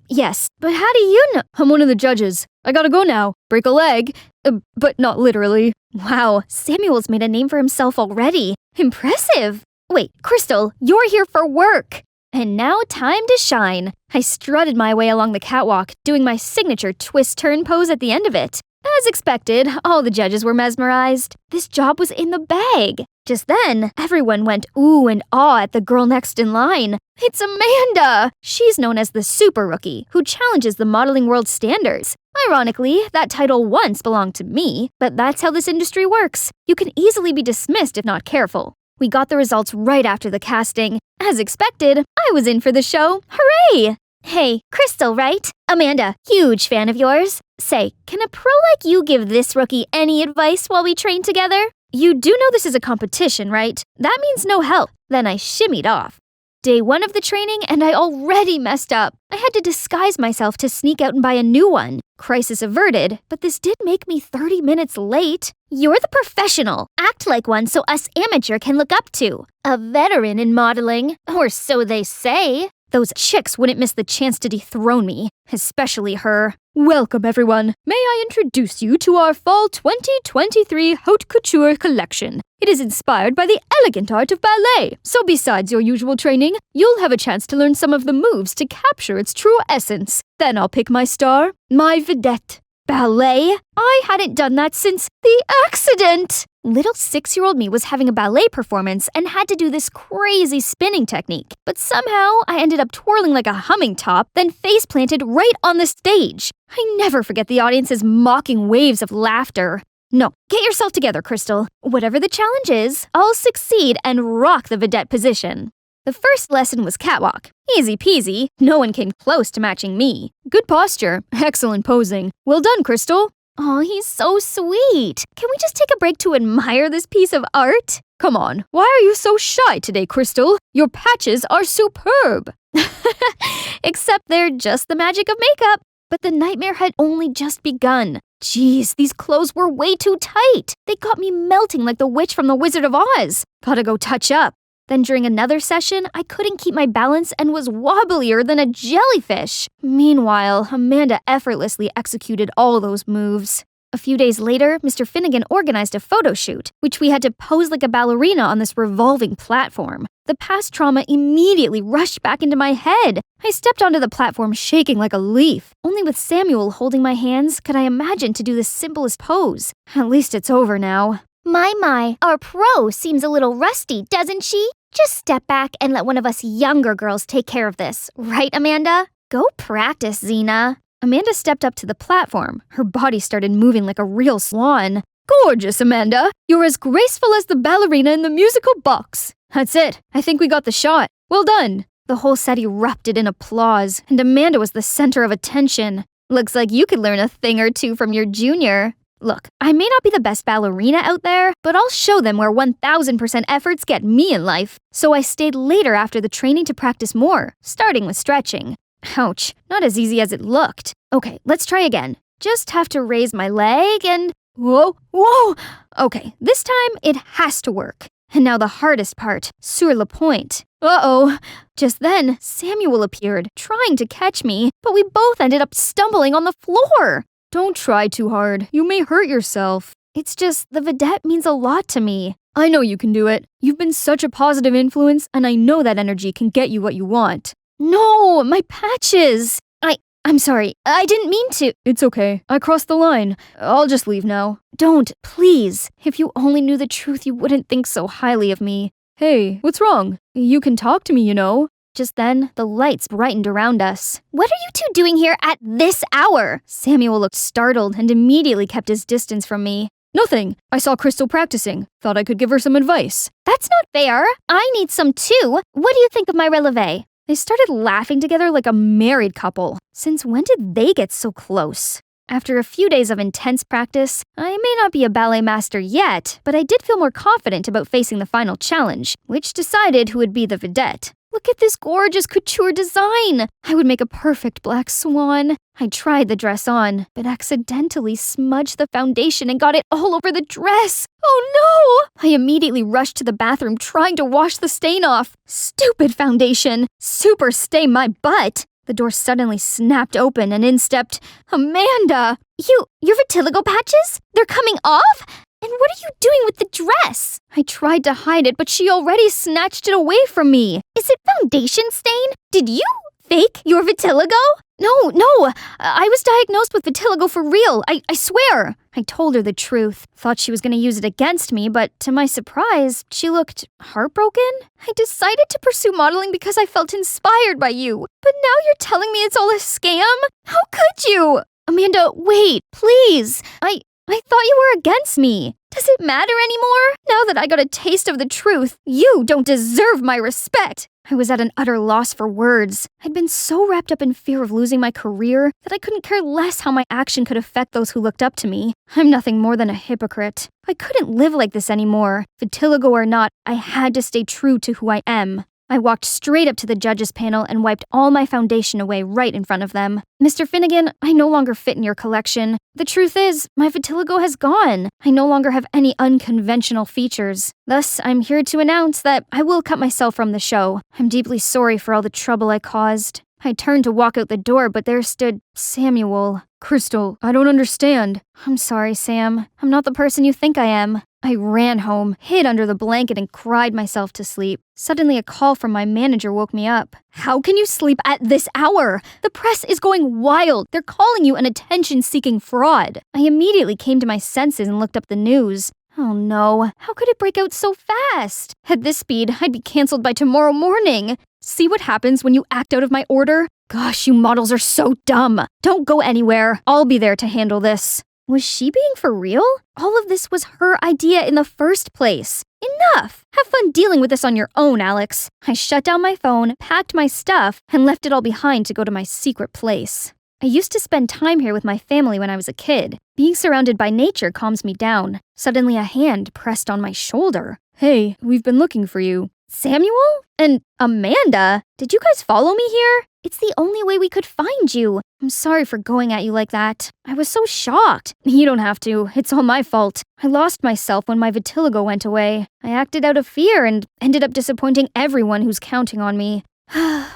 [SPEAKER 6] yes. But how do you know? I'm one of the judges. I gotta go now. Break a leg. But not literally. Wow, Samuel's made a name for himself already. Impressive. Wait, Crystal, you're here for work. And now time to shine. I strutted my way along the catwalk, doing my signature twist-turn pose at the end of it. As expected, all the judges were mesmerized. This job was in the bag. Just then, everyone went ooh and ah at the girl next in line. It's Amanda! She's known as the Super Rookie, who challenges the modeling world standards. Ironically, that title once belonged to me, but that's how this industry works. You can easily be dismissed if not careful. We got the results right after the casting. As expected, I was in for the show. Hooray! Hey, Crystal, right? Amanda, huge fan of yours. Say, can a pro like you give this rookie any advice while we train together? You do know this is a competition, right? That means no help. Then I shimmied off. Day 1 of the training, and I already messed up. I had to disguise myself to sneak out and buy a new one. Crisis averted, but this did make me 30 minutes late. You're the professional. Act like one so us amateur can look up to. A veteran in modeling, or so they say. Those chicks wouldn't miss the chance to dethrone me, especially her. Welcome, everyone. May I introduce you to our Fall 2023 Haute Couture collection. It is inspired by the elegant art of ballet. So besides your usual training, you'll have a chance to learn some of the moves to capture its true essence. Then I'll pick my star, my vedette. Ballet? I hadn't done that since the accident! Little 6-year-old me was having a ballet performance and had to do this crazy spinning technique. But somehow, I ended up twirling like a humming top, then face planted right on the stage. I never forget the audience's mocking waves of laughter. No, get yourself together, Crystal. Whatever the challenge is, I'll succeed and rock the vedette position. The first lesson was catwalk. Easy peasy, no one came close to matching me. Good posture, excellent posing. Well done, Crystal. Aw, he's so sweet. Can we just take a break to admire this piece of art? Come on, why are you so shy today, Crystal? Your patches are superb. Except they're just the magic of makeup. But the nightmare had only just begun. Jeez, these clothes were way too tight. They got me melting like the witch from The Wizard of Oz. Gotta go touch up. Then during another session, I couldn't keep my balance and was wobblier than a jellyfish. Meanwhile, Amanda effortlessly executed all those moves. A few days later, Mr. Finnegan organized a photo shoot, which we had to pose like a ballerina on this revolving platform. The past trauma immediately rushed back into my head. I stepped onto the platform shaking like a leaf. Only with Samuel holding my hands could I imagine to do the simplest pose. At least it's over now. My, our pro seems a little rusty, doesn't she? Just step back and let one of us younger girls take care of this. Right, Amanda? Go practice, Xena. Amanda stepped up to the platform. Her body started moving like a real swan. Gorgeous, Amanda. You're as graceful as the ballerina in the musical box. That's it. I think we got the shot. Well done. The whole set erupted in applause, and Amanda was the center of attention. Looks like you could learn a thing or two from your junior. Look, I may not be the best ballerina out there, but I'll show them where 1000% efforts get me in life. So I stayed later after the training to practice more, starting with stretching. Ouch, not as easy as it looked. Okay, let's try again. Just have to raise my leg and... Whoa! Okay, this time it has to work. And now the hardest part, sur le point. Uh-oh. Just then, Samuel appeared, trying to catch me, but we both ended up stumbling on the floor. Don't try too hard. You may hurt yourself. It's just, the vedette means a lot to me. I know you can do it. You've been such a positive influence, and I know that energy can get you what you want. No, my patches! I'm sorry. I didn't mean to. It's okay. I crossed the line. I'll just leave now. Don't, please. If you only knew the truth, you wouldn't think so highly of me. Hey, what's wrong? You can talk to me, you know. Just then, the lights brightened around us. What are you two doing here at this hour? Samuel looked startled and immediately kept his distance from me. Nothing. I saw Crystal practicing. Thought I could give her some advice. That's not fair. I need some too. What do you think of my releve? They started laughing together like a married couple. Since when did they get so close? After a few days of intense practice, I may not be a ballet master yet, but I did feel more confident about facing the final challenge, which decided who would be the vedette. Look at this gorgeous couture design! I would make a perfect black swan. I tried the dress on, but accidentally smudged the foundation and got it all over the dress. Oh no! I immediately rushed to the bathroom trying to wash the stain off. Stupid foundation! Super stain my butt! The door suddenly snapped open and in stepped Amanda! Your vitiligo patches? They're coming off? And what are you doing with the dress? I tried to hide it, but she already snatched it away from me. Is it foundation stain? Did you fake? Your vitiligo? No, I was diagnosed with vitiligo for real, I swear. I told her the truth, thought she was going to use it against me, but to my surprise, she looked heartbroken. I decided to pursue modeling because I felt inspired by you, but now you're telling me it's all a scam? How could you? Amanda, wait, please. I thought you were against me. Does it matter anymore? Now that I got a taste of the truth, you don't deserve my respect. I was at an utter loss for words. I'd been so wrapped up in fear of losing my career that I couldn't care less how my action could affect those who looked up to me. I'm nothing more than a hypocrite. I couldn't live like this anymore. Vitiligo or not, I had to stay true to who I am. I walked straight up to the judges' panel and wiped all my foundation away right in front of them. Mr. Finnegan, I no longer fit in your collection. The truth is, my vitiligo has gone. I no longer have any unconventional features. Thus, I'm here to announce that I will cut myself from the show. I'm deeply sorry for all the trouble I caused. I turned to walk out the door, but there stood Samuel. Crystal, I don't understand. I'm sorry, Sam. I'm not the person you think I am. I ran home, hid under the blanket, and cried myself to sleep. Suddenly, a call from my manager woke me up. How can you sleep at this hour? The press is going wild. They're calling you an attention-seeking fraud. I immediately came to my senses and looked up the news. Oh no, how could it break out so fast? At this speed, I'd be canceled by tomorrow morning. See what happens when you act out of my order? Gosh, you models are so dumb. Don't go anywhere. I'll be there to handle this. Was she being for real? All of this was her idea in the first place. Enough! Have fun dealing with this on your own, Alex. I shut down my phone, packed my stuff, and left it all behind to go to my secret place. I used to spend time here with my family when I was a kid. Being surrounded by nature calms me down. Suddenly a hand pressed on my shoulder. Hey, we've been looking for you. Samuel? And Amanda? Did you guys follow me here? It's the only way we could find you. I'm sorry for going at you like that. I was so shocked. You don't have to. It's all my fault. I lost myself when my vitiligo went away. I acted out of fear and ended up disappointing everyone who's counting on me.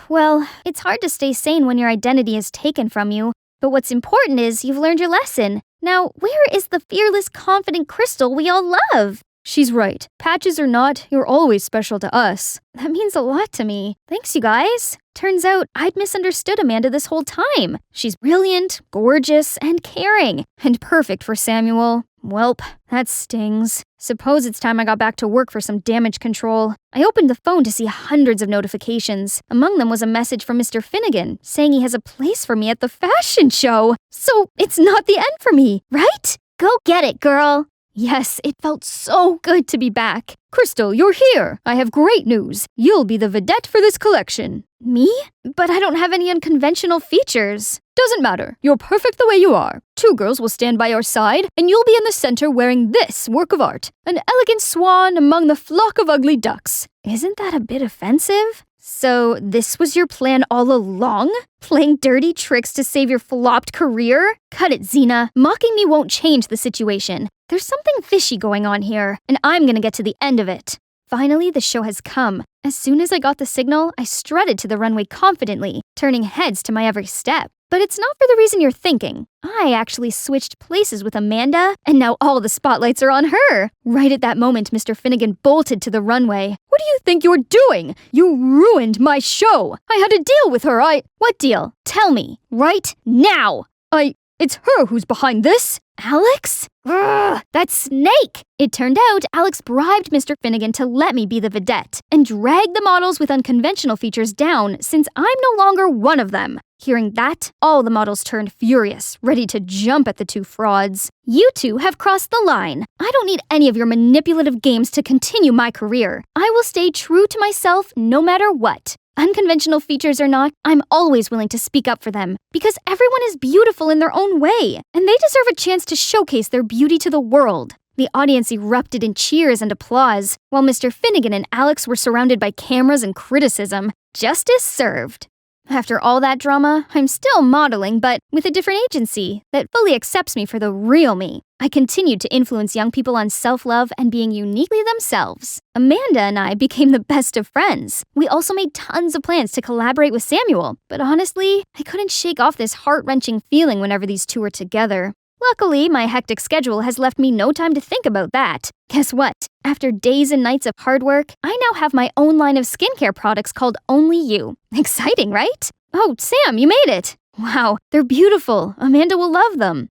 [SPEAKER 6] Well, it's hard to stay sane when your identity is taken from you. But what's important is you've learned your lesson. Now, where is the fearless, confident Crystal we all love? She's right. Patches or not, you're always special to us. That means a lot to me. Thanks, you guys. Turns out I'd misunderstood Amanda this whole time. She's brilliant, gorgeous, and caring, and perfect for Samuel. Welp, that stings. Suppose it's time I got back to work for some damage control. I opened the phone to see hundreds of notifications. Among them was a message from Mr. Finnegan saying he has a place for me at the fashion show. So it's not the end for me, right? Go get it, girl. Yes, it felt so good to be back. Crystal, you're here. I have great news. You'll be the vedette for this collection. Me? But I don't have any unconventional features. Doesn't matter. You're perfect the way you are. 2 girls will stand by your side, and you'll be in the center wearing this work of art. An elegant swan among the flock of ugly ducks. Isn't that a bit offensive? So this was your plan all along? Playing dirty tricks to save your flopped career? Cut it, Xena. Mocking me won't change the situation. There's something fishy going on here, and I'm gonna get to the end of it. Finally, the show has come. As soon as I got the signal, I strutted to the runway confidently, turning heads to my every step. But it's not for the reason you're thinking. I actually switched places with Amanda, and now all the spotlights are on her. Right at that moment, Mr. Finnegan bolted to the runway. What do you think you're doing? You ruined my show. I had a deal with her. What deal? Tell me. Right now. It's her who's behind this. Alex? Ugh, that snake! It turned out Alex bribed Mr. Finnegan to let me be the vedette and drag the models with unconventional features down since I'm no longer one of them. Hearing that, all the models turned furious, ready to jump at the 2 frauds. You 2 have crossed the line. I don't need any of your manipulative games to continue my career. I will stay true to myself no matter what. Unconventional features or not, I'm always willing to speak up for them because everyone is beautiful in their own way, and they deserve a chance to showcase their beauty to the world. The audience erupted in cheers and applause, while Mr. Finnegan and Alex were surrounded by cameras and criticism. Justice served. After all that drama, I'm still modeling, but with a different agency that fully accepts me for the real me. I continued to influence young people on self-love and being uniquely themselves. Amanda and I became the best of friends. We also made tons of plans to collaborate with Samuel, but honestly, I couldn't shake off this heart-wrenching feeling whenever these 2 were together. Luckily, my hectic schedule has left me no time to think about that. Guess what? After days and nights of hard work, I now have my own line of skincare products called Only You. Exciting, right? Oh, Sam, you made it! Wow, they're beautiful. Amanda will love them.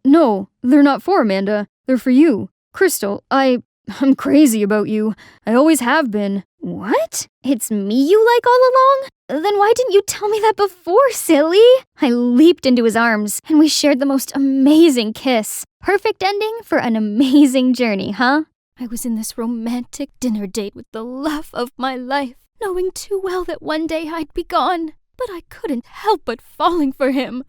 [SPEAKER 6] No, they're not for Amanda. They're for you. Crystal, I'm crazy about you. I always have been. What? It's me you like all along? Then why didn't you tell me that before, silly? I leaped into his arms, and we shared the most amazing kiss. Perfect ending for an amazing journey, huh? I was in this romantic dinner date with the love of my life, knowing too well that one day I'd be gone. But I couldn't help but falling for him.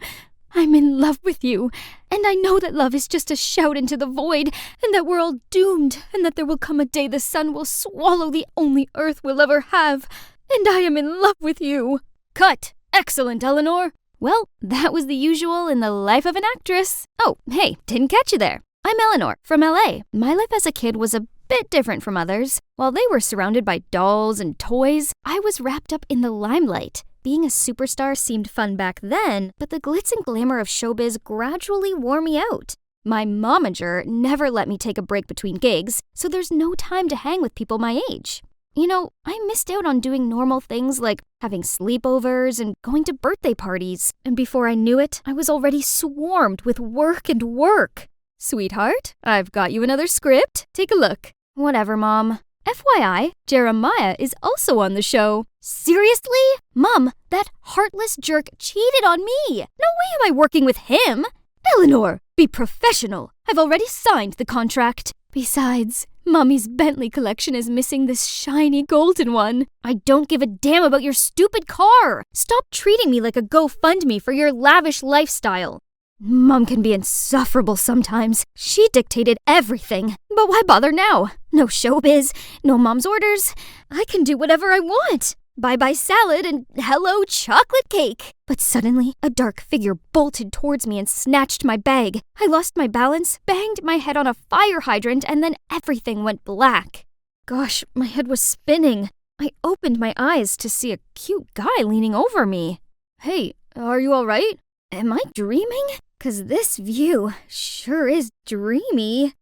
[SPEAKER 6] I'm in love with you, and I know that love is just a shout into the void, and that we're all doomed, and that there will come a day the sun will swallow the only earth we'll ever have, and I am in love with you. Cut! Excellent, Elanor! Well, that was the usual in the life of an actress. Oh, hey, didn't catch you there. I'm Elanor, from LA. My life as a kid was a bit different from others. While they were surrounded by dolls and toys, I was wrapped up in the limelight. Being a superstar seemed fun back then, but the glitz and glamour of showbiz gradually wore me out. My momager never let me take a break between gigs, so there's no time to hang with people my age. You know, I missed out on doing normal things like having sleepovers and going to birthday parties, and before I knew it, I was already swarmed with work and work. Sweetheart, I've got you another script. Take a look. Whatever, Mom. FYI, Jeremiah is also on the show. Seriously? Mom, that heartless jerk cheated on me. No way am I working with him. Elanor, be professional. I've already signed the contract. Besides, Mommy's Bentley collection is missing this shiny golden one. I don't give a damn about your stupid car. Stop treating me like a GoFundMe for your lavish lifestyle. Mom can be insufferable sometimes. She dictated everything. But why bother now? No showbiz, no Mom's orders. I can do whatever I want. Bye-bye salad and hello chocolate cake. But suddenly, a dark figure bolted towards me and snatched my bag. I lost my balance, banged my head on a fire hydrant, and then everything went black. Gosh, my head was spinning. I opened my eyes to see a cute guy leaning over me. Hey, are you all right? Am I dreaming? 'Cause this view sure is dreamy.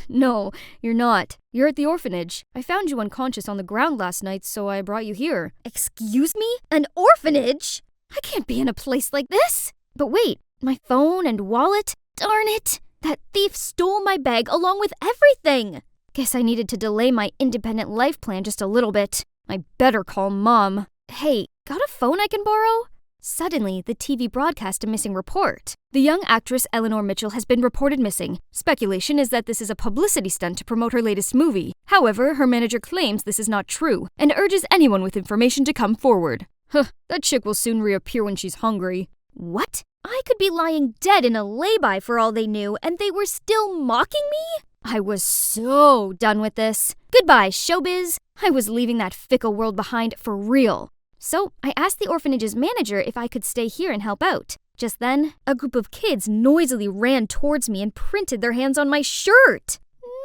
[SPEAKER 6] No, you're not. You're at the orphanage. I found you unconscious on the ground last night, so I brought you here. Excuse me? An orphanage? I can't be in a place like this. But wait, my phone and wallet? Darn it! That thief stole my bag along with everything. Guess I needed to delay my independent life plan just a little bit. I better call Mom. Hey, got a phone I can borrow? Suddenly, the TV broadcast a missing report. The young actress Elanor Mitchell has been reported missing. Speculation is that this is a publicity stunt to promote her latest movie. However, her manager claims this is not true and urges anyone with information to come forward. That chick will soon reappear when she's hungry. What? I could be lying dead in a lay-by for all they knew, and they were still mocking me? I was so done with this. Goodbye, showbiz. I was leaving that fickle world behind for real. So I asked the orphanage's manager if I could stay here and help out. Just then, a group of kids noisily ran towards me and printed their hands on my shirt.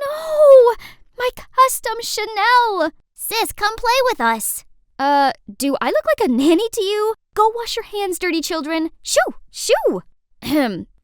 [SPEAKER 6] No! My custom Chanel!
[SPEAKER 1] Sis, come play with us.
[SPEAKER 6] Do I look like a nanny to you? Go wash your hands, dirty children. Shoo! Shoo!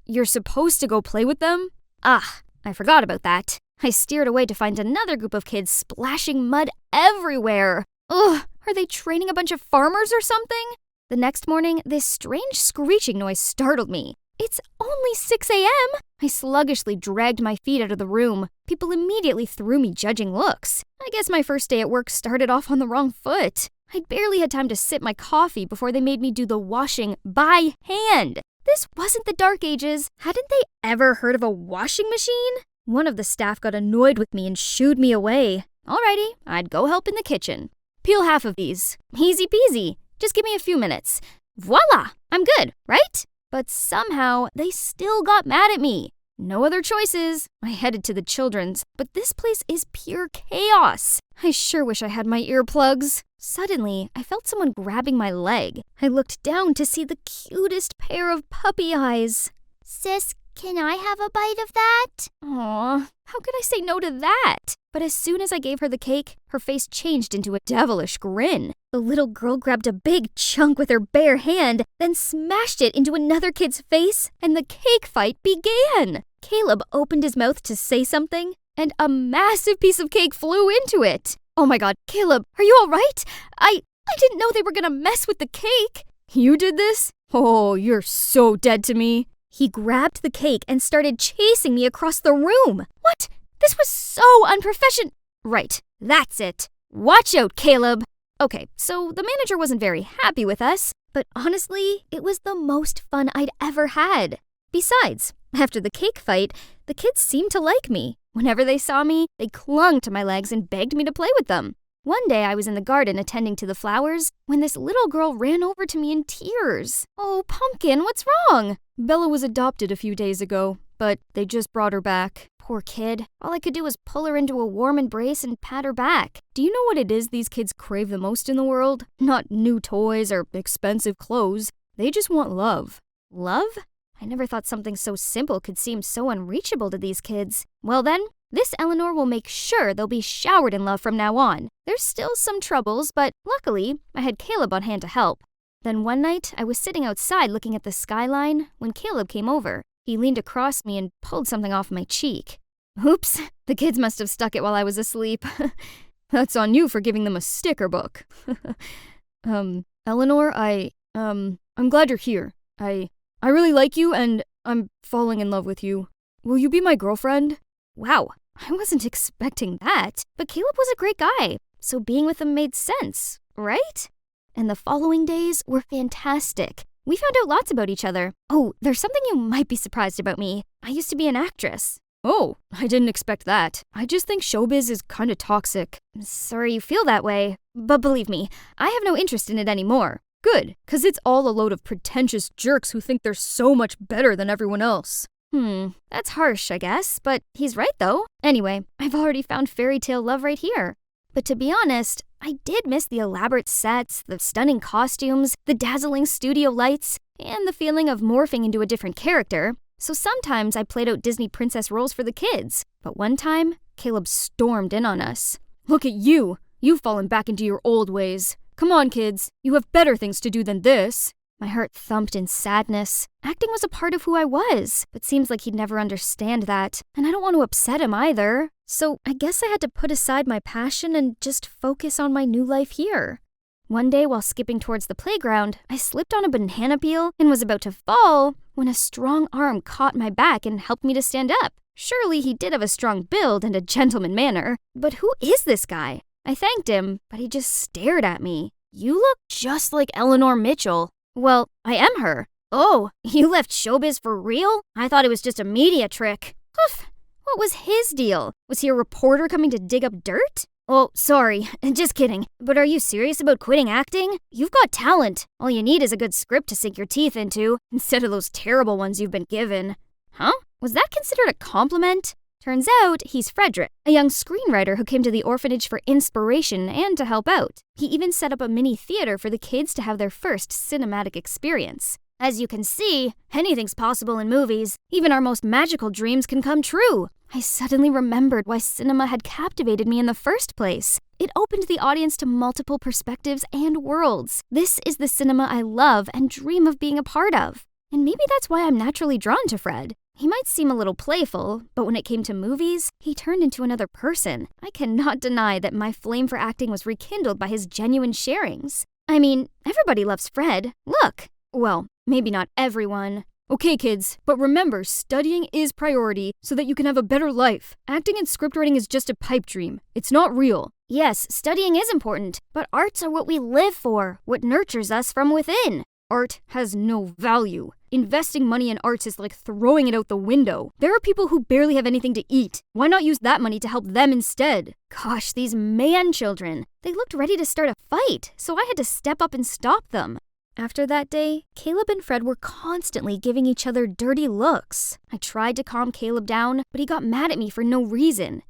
[SPEAKER 6] You're supposed to go play with them? Ah, I forgot about that. I steered away to find another group of kids splashing mud everywhere. Ugh, are they training a bunch of farmers or something? The next morning, this strange screeching noise startled me. It's only 6 a.m. I sluggishly dragged my feet out of the room. People immediately threw me judging looks. I guess my first day at work started off on the wrong foot. I'd barely had time to sip my coffee before they made me do the washing by hand. This wasn't the Dark Ages. Hadn't they ever heard of a washing machine? One of the staff got annoyed with me and shooed me away. Alrighty, I'd go help in the kitchen. Peel half of these. Easy peasy. Just give me a few minutes. Voila! I'm good, right? But somehow, they still got mad at me. No other choices. I headed to the children's, but this place is pure chaos. I sure wish I had my earplugs. Suddenly, I felt someone grabbing my leg. I looked down to see the cutest pair of puppy eyes.
[SPEAKER 1] Sis, can I have a bite of that?
[SPEAKER 6] Aw, how could I say no to that? But as soon as I gave her the cake, her face changed into a devilish grin. The little girl grabbed a big chunk with her bare hand, then smashed it into another kid's face, and the cake fight began. Caleb opened his mouth to say something, and a massive piece of cake flew into it. Oh my god, Caleb, are you all right? I didn't know they were gonna mess with the cake. You did this? Oh, you're so dead to me. He grabbed the cake and started chasing me across the room. What? This was so unprofessional. Right, that's it. Watch out, Caleb. Okay, so the manager wasn't very happy with us, but honestly, it was the most fun I'd ever had. Besides, after the cake fight, the kids seemed to like me. Whenever they saw me, they clung to my legs and begged me to play with them. One day I was in the garden attending to the flowers when this little girl ran over to me in tears. Oh, Pumpkin, what's wrong? Bella was adopted a few days ago, but they just brought her back. Poor kid. All I could do was pull her into a warm embrace and pat her back. Do you know what it is these kids crave the most in the world? Not new toys or expensive clothes. They just want love. Love? I never thought something so simple could seem so unreachable to these kids. Well then, this Elanor will make sure they'll be showered in love from now on. There's still some troubles, but luckily, I had Caleb on hand to help. Then one night, I was sitting outside looking at the skyline when Caleb came over. He leaned across me and pulled something off my cheek. Oops, the kids must have stuck it while I was asleep. That's on you for giving them a sticker book. Elanor, I'm glad you're here. I really like you and I'm falling in love with you. Will you be my girlfriend? Wow, I wasn't expecting that, but Caleb was a great guy, so being with him made sense, right? And the following days were fantastic. We found out lots about each other. Oh, there's something you might be surprised about me. I used to be an actress. Oh, I didn't expect that. I just think showbiz is kinda toxic. Sorry you feel that way, but believe me, I have no interest in it anymore. Good, 'cause it's all a load of pretentious jerks who think they're so much better than everyone else. That's harsh, I guess, but he's right though. Anyway, I've already found fairy tale love right here. But to be honest, I did miss the elaborate sets, the stunning costumes, the dazzling studio lights, and the feeling of morphing into a different character. So sometimes I played out Disney princess roles for the kids. But one time, Caleb stormed in on us. Look at you! You've fallen back into your old ways. Come on, kids. You have better things to do than this. My heart thumped in sadness. Acting was a part of who I was, but seems like he'd never understand that. And I don't want to upset him either. So I guess I had to put aside my passion and just focus on my new life here. One day while skipping towards the playground, I slipped on a banana peel and was about to fall when a strong arm caught my back and helped me to stand up. Surely he did have a strong build and a gentleman manner, but who is this guy? I thanked him, but he just stared at me. You look just like Elanor Mitchell. Well, I am her. Oh, you left showbiz for real? I thought it was just a media trick. Oof. What was his deal? Was he a reporter coming to dig up dirt? Oh, sorry, just kidding. But are you serious about quitting acting? You've got talent. All you need is a good script to sink your teeth into, instead of those terrible ones you've been given. Huh? Was that considered a compliment? Turns out he's Frederick, a young screenwriter who came to the orphanage for inspiration and to help out. He even set up a mini theater for the kids to have their first cinematic experience. As you can see, anything's possible in movies. Even our most magical dreams can come true. I suddenly remembered why cinema had captivated me in the first place. It opened the audience to multiple perspectives and worlds. This is the cinema I love and dream of being a part of. And maybe that's why I'm naturally drawn to Fred. He might seem a little playful, but when it came to movies, he turned into another person. I cannot deny that my flame for acting was rekindled by his genuine sharings. I mean, everybody loves Fred. Look. Well, maybe not everyone. Okay, kids, but remember, studying is priority so that you can have a better life. Acting and scriptwriting is just a pipe dream. It's not real. Yes, studying is important, but arts are what we live for, what nurtures us from within. Art has no value. Investing money in arts is like throwing it out the window. There are people who barely have anything to eat. Why not use that money to help them instead? Gosh, these man children. They looked ready to start a fight, so I had to step up and stop them. After that day, Caleb and Fred were constantly giving each other dirty looks. I tried to calm Caleb down, but he got mad at me for no reason.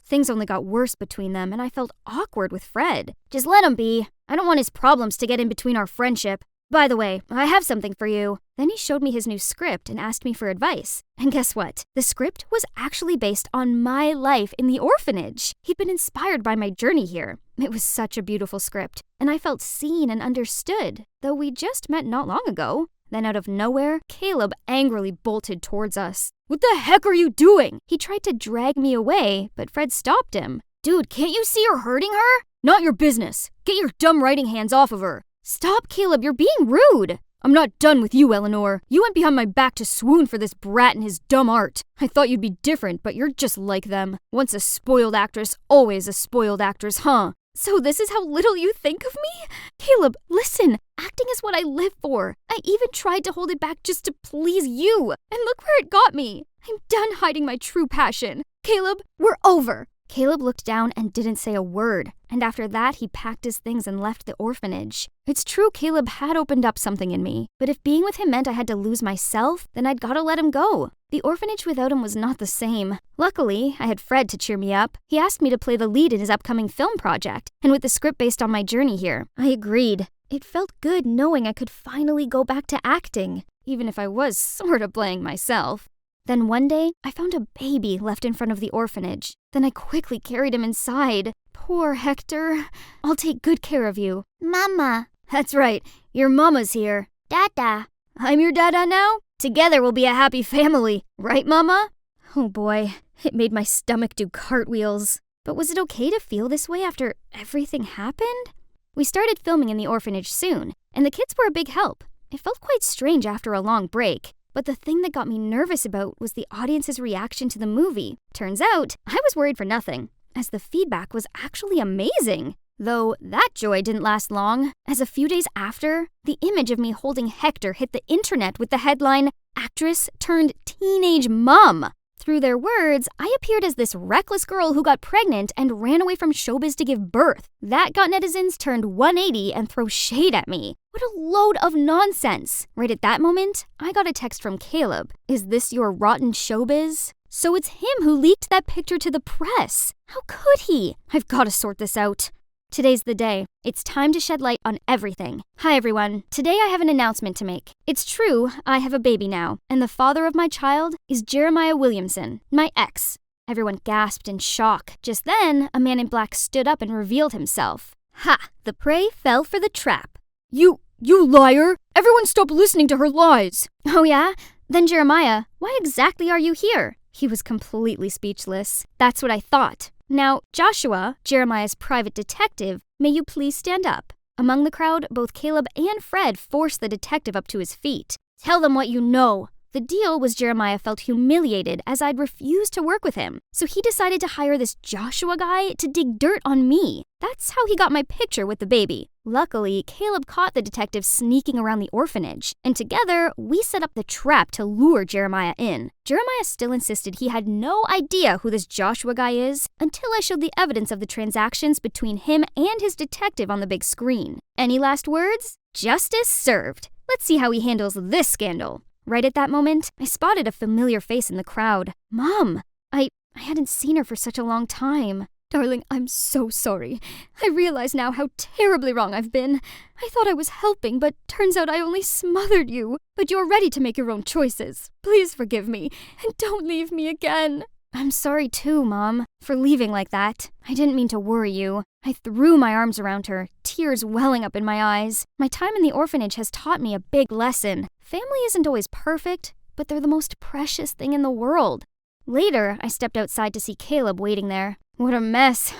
[SPEAKER 6] Things only got worse between them, and I felt awkward with Fred. Just let him be. I don't want his problems to get in between our friendship. By the way, I have something for you. Then he showed me his new script and asked me for advice. And guess what? The script was actually based on my life in the orphanage. He'd been inspired by my journey here. It was such a beautiful script, and I felt seen and understood, though we just met not long ago. Then out of nowhere, Caleb angrily bolted towards us. What the heck are you doing? He tried to drag me away, but Fred stopped him. Dude, can't you see you're hurting her? Not your business. Get your dumb writing hands off of her. Stop, Caleb, you're being rude. I'm not done with you, Elanor. You went behind my back to swoon for this brat and his dumb art. I thought you'd be different, but you're just like them. Once a spoiled actress, always a spoiled actress, huh? So this is how little you think of me? Caleb, listen, acting is what I live for. I even tried to hold it back just to please you. And look where it got me. I'm done hiding my true passion. Caleb, we're over. Caleb looked down and didn't say a word, and after that he packed his things and left the orphanage. It's true Caleb had opened up something in me, but if being with him meant I had to lose myself, then I'd gotta let him go. The orphanage without him was not the same. Luckily, I had Fred to cheer me up. He asked me to play the lead in his upcoming film project, and with the script based on my journey here, I agreed. It felt good knowing I could finally go back to acting, even if I was sort of playing myself. Then one day, I found a baby left in front of the orphanage. Then I quickly carried him inside. Poor Hector. I'll take good care of you.
[SPEAKER 7] Mama.
[SPEAKER 6] That's right. Your mama's here.
[SPEAKER 7] Dada.
[SPEAKER 6] I'm your dada now? Together we'll be a happy family. Right, Mama? Oh boy, it made my stomach do cartwheels. But was it okay to feel this way after everything happened? We started filming in the orphanage soon, and the kids were a big help. It felt quite strange after a long break. But the thing that got me nervous about was the audience's reaction to the movie. Turns out, I was worried for nothing, as the feedback was actually amazing. Though that joy didn't last long, as a few days after, the image of me holding Hector hit the internet with the headline, "Actress turned teenage mom." Through their words, I appeared as this reckless girl who got pregnant and ran away from showbiz to give birth. That got netizens turned 180 and throw shade at me. What a load of nonsense. Right at that moment, I got a text from Caleb. Is this your rotten showbiz? So it's him who leaked that picture to the press. How could he? I've got to sort this out. Today's the day. It's time to shed light on everything. Hi everyone. Today I have an announcement to make. It's true, I have a baby now, and the father of my child is Jeremiah Williamson, my ex. Everyone gasped in shock. Just then, a man in black stood up and revealed himself. Ha! The prey fell for the trap. You liar! Everyone stop listening to her lies! Oh yeah? Then Jeremiah, why exactly are you here? He was completely speechless. That's what I thought. Now, Joshua, Jeremiah's private detective, may you please stand up? Among the crowd, both Caleb and Fred forced the detective up to his feet. Tell them what you know. The deal was Jeremiah felt humiliated as I'd refused to work with him, so he decided to hire this Joshua guy to dig dirt on me. That's how he got my picture with the baby. Luckily, Caleb caught the detective sneaking around the orphanage, and together, we set up the trap to lure Jeremiah in. Jeremiah still insisted he had no idea who this Joshua guy is until I showed the evidence of the transactions between him and his detective on the big screen. Any last words? Justice served. Let's see how he handles this scandal. Right at that moment, I spotted a familiar face in the crowd. Mom! I hadn't seen her for such a long time. Darling, I'm so sorry. I realize now how terribly wrong I've been. I thought I was helping, but turns out I only smothered you. But you're ready to make your own choices. Please forgive me, and don't leave me again. I'm sorry too, Mom, for leaving like that. I didn't mean to worry you. I threw my arms around her, tears welling up in my eyes. My time in the orphanage has taught me a big lesson. Family isn't always perfect, but they're the most precious thing in the world. Later, I stepped outside to see Caleb waiting there. What a mess.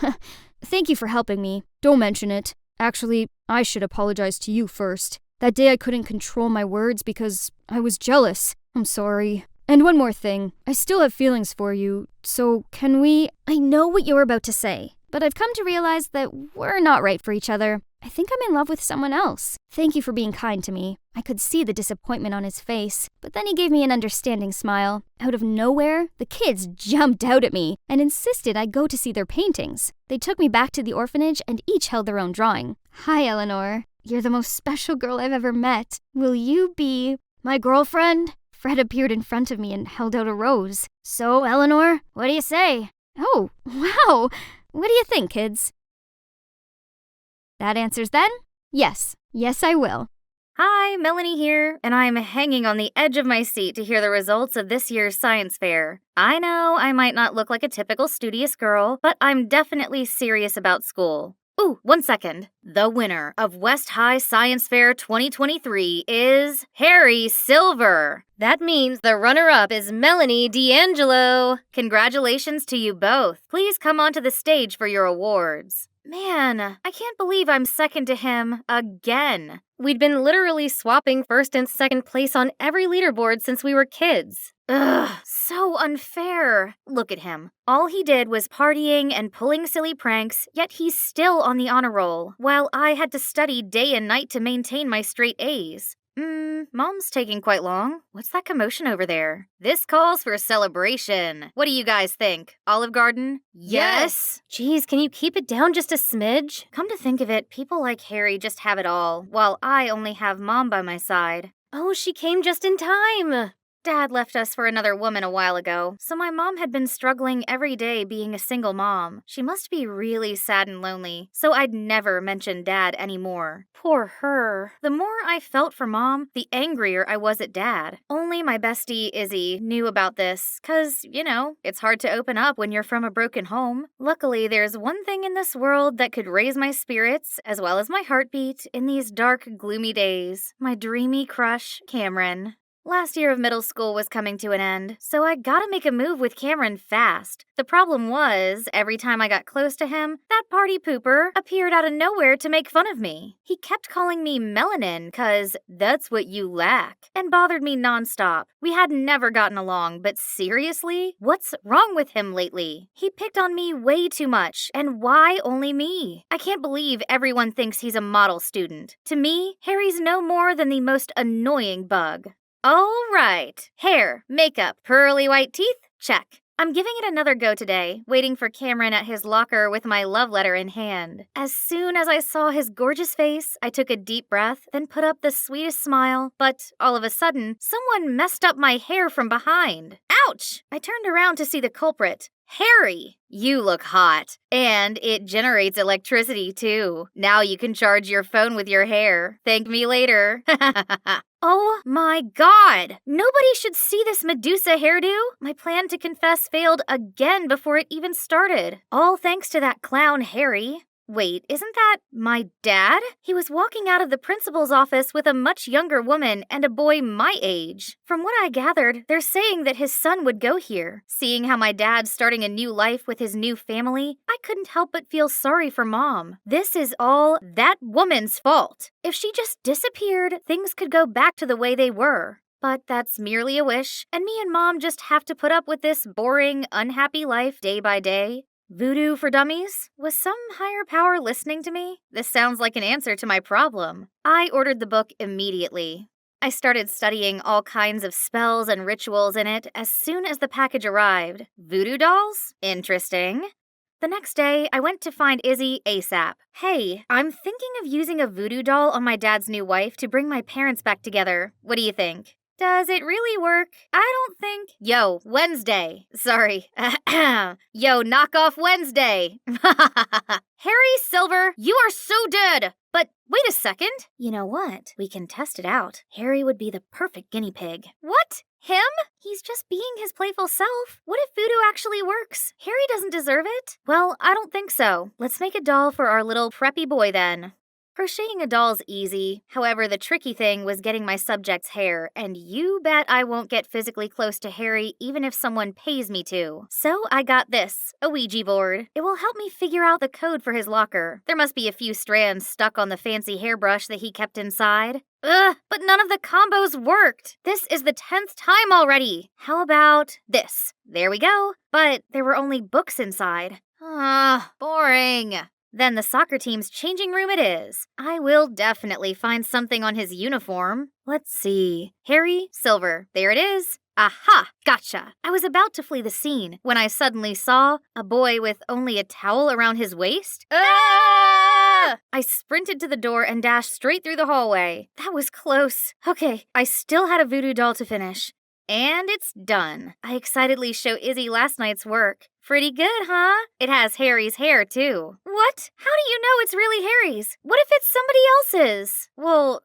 [SPEAKER 6] Thank you for helping me. Don't mention it. Actually, I should apologize to you first. That day I couldn't control my words because I was jealous. I'm sorry. And one more thing. I still have feelings for you, so can we... I know what you're about to say, but I've come to realize that we're not right for each other. I think I'm in love with someone else. Thank you for being kind to me. I could see the disappointment on his face, but then he gave me an understanding smile. Out of nowhere, the kids jumped out at me and insisted I go to see their paintings. They took me back to the orphanage and each held their own drawing. Hi, Elanor. You're the most special girl I've ever met. Will you be my girlfriend? Fred appeared in front of me and held out a rose. So, Elanor, what do you say? Oh, wow. What do you think, kids? That answers then? Yes. Yes, I will.
[SPEAKER 8] Hi, Melanie here, and I'm hanging on the edge of my seat to hear the results of this year's science fair. I know I might not look like a typical studious girl, but I'm definitely serious about school. Ooh, 1 second. The winner of West High Science Fair 2023 is Harry Silver. That means the runner-up is Melanie D'Angelo. Congratulations to you both. Please come onto the stage for your awards. Man, I can't believe I'm second to him again. We'd been literally swapping first and second place on every leaderboard since we were kids. Ugh, so unfair. Look at him. All he did was partying and pulling silly pranks, yet he's still on the honor roll, while I had to study day and night to maintain my straight A's. Mom's taking quite long. What's that commotion over there? This calls for celebration. What do you guys think? Olive Garden? Yes! Geez, can you keep it down just a smidge? Come to think of it, people like Harry just have it all, while I only have Mom by my side. Oh, she came just in time! Dad left us for another woman a while ago, so my mom had been struggling every day being a single mom. She must be really sad and lonely, so I'd never mention Dad anymore. Poor her. The more I felt for Mom, the angrier I was at Dad. Only my bestie, Izzy, knew about this, 'cause, it's hard to open up when you're from a broken home. Luckily, there's one thing in this world that could raise my spirits, as well as my heartbeat, in these dark, gloomy days. My dreamy crush, Cameron. Last year of middle school was coming to an end, so I gotta make a move with Cameron fast. The problem was, every time I got close to him, that party pooper appeared out of nowhere to make fun of me. He kept calling me melanin, 'cause that's what you lack, and bothered me nonstop. We had never gotten along, but seriously? What's wrong with him lately? He picked on me way too much, and why only me? I can't believe everyone thinks he's a model student. To me, Harry's no more than the most annoying bug. All right. Hair, makeup, pearly white teeth, check. I'm giving it another go today, waiting for Cameron at his locker with my love letter in hand. As soon as I saw his gorgeous face, I took a deep breath, then put up the sweetest smile, but all of a sudden, someone messed up my hair from behind. Ouch! I turned around to see the culprit. Harry, you look hot. And it generates electricity, too. Now you can charge your phone with your hair. Thank me later. Oh my god! Nobody should see this Medusa hairdo! My plan to confess failed again before it even started. All thanks to that clown Harry. Wait, isn't that my dad? He was walking out of the principal's office with a much younger woman and a boy my age. From what I gathered, they're saying that his son would go here. Seeing how my dad's starting a new life with his new family, I couldn't help but feel sorry for Mom. This is all that woman's fault. If she just disappeared, things could go back to the way they were. But that's merely a wish, and me and Mom just have to put up with this boring, unhappy life day by day. Voodoo for dummies? Was some higher power listening to me? This sounds like an answer to my problem. I ordered the book immediately. I started studying all kinds of spells and rituals in it as soon as the package arrived. Voodoo dolls? Interesting. The next day, I went to find Izzy ASAP. Hey, I'm thinking of using a voodoo doll on my dad's new wife to bring my parents back together. What do you think? Does it really work? I don't think. Yo, Wednesday. Sorry. Yo, knock off Wednesday. Harry Silver, you are so dead. But wait a second. You know what? We can test it out. Harry would be the perfect guinea pig. What? Him? He's just being his playful self. What if voodoo actually works? Harry doesn't deserve it. Well, I don't think so. Let's make a doll for our little preppy boy then. Crocheting a doll's easy. However, the tricky thing was getting my subject's hair, and you bet I won't get physically close to Harry even if someone pays me to. So I got this, a Ouija board. It will help me figure out the code for his locker. There must be a few strands stuck on the fancy hairbrush that he kept inside. Ugh, but none of the combos worked. This is the 10th time already. How about this? There we go. But there were only books inside. Boring. Then the soccer team's changing room it is. I will definitely find something on his uniform. Let's see. Harry Silver. There it is. Aha! Gotcha! I was about to flee the scene when I suddenly saw a boy with only a towel around his waist. Ah! I sprinted to the door and dashed straight through the hallway. That was close. Okay, I still had a voodoo doll to finish. And it's done. I excitedly show Izzy last night's work. Pretty good, huh? It has Harry's hair, too. What? How do you know it's really Harry's? What if it's somebody else's? Well,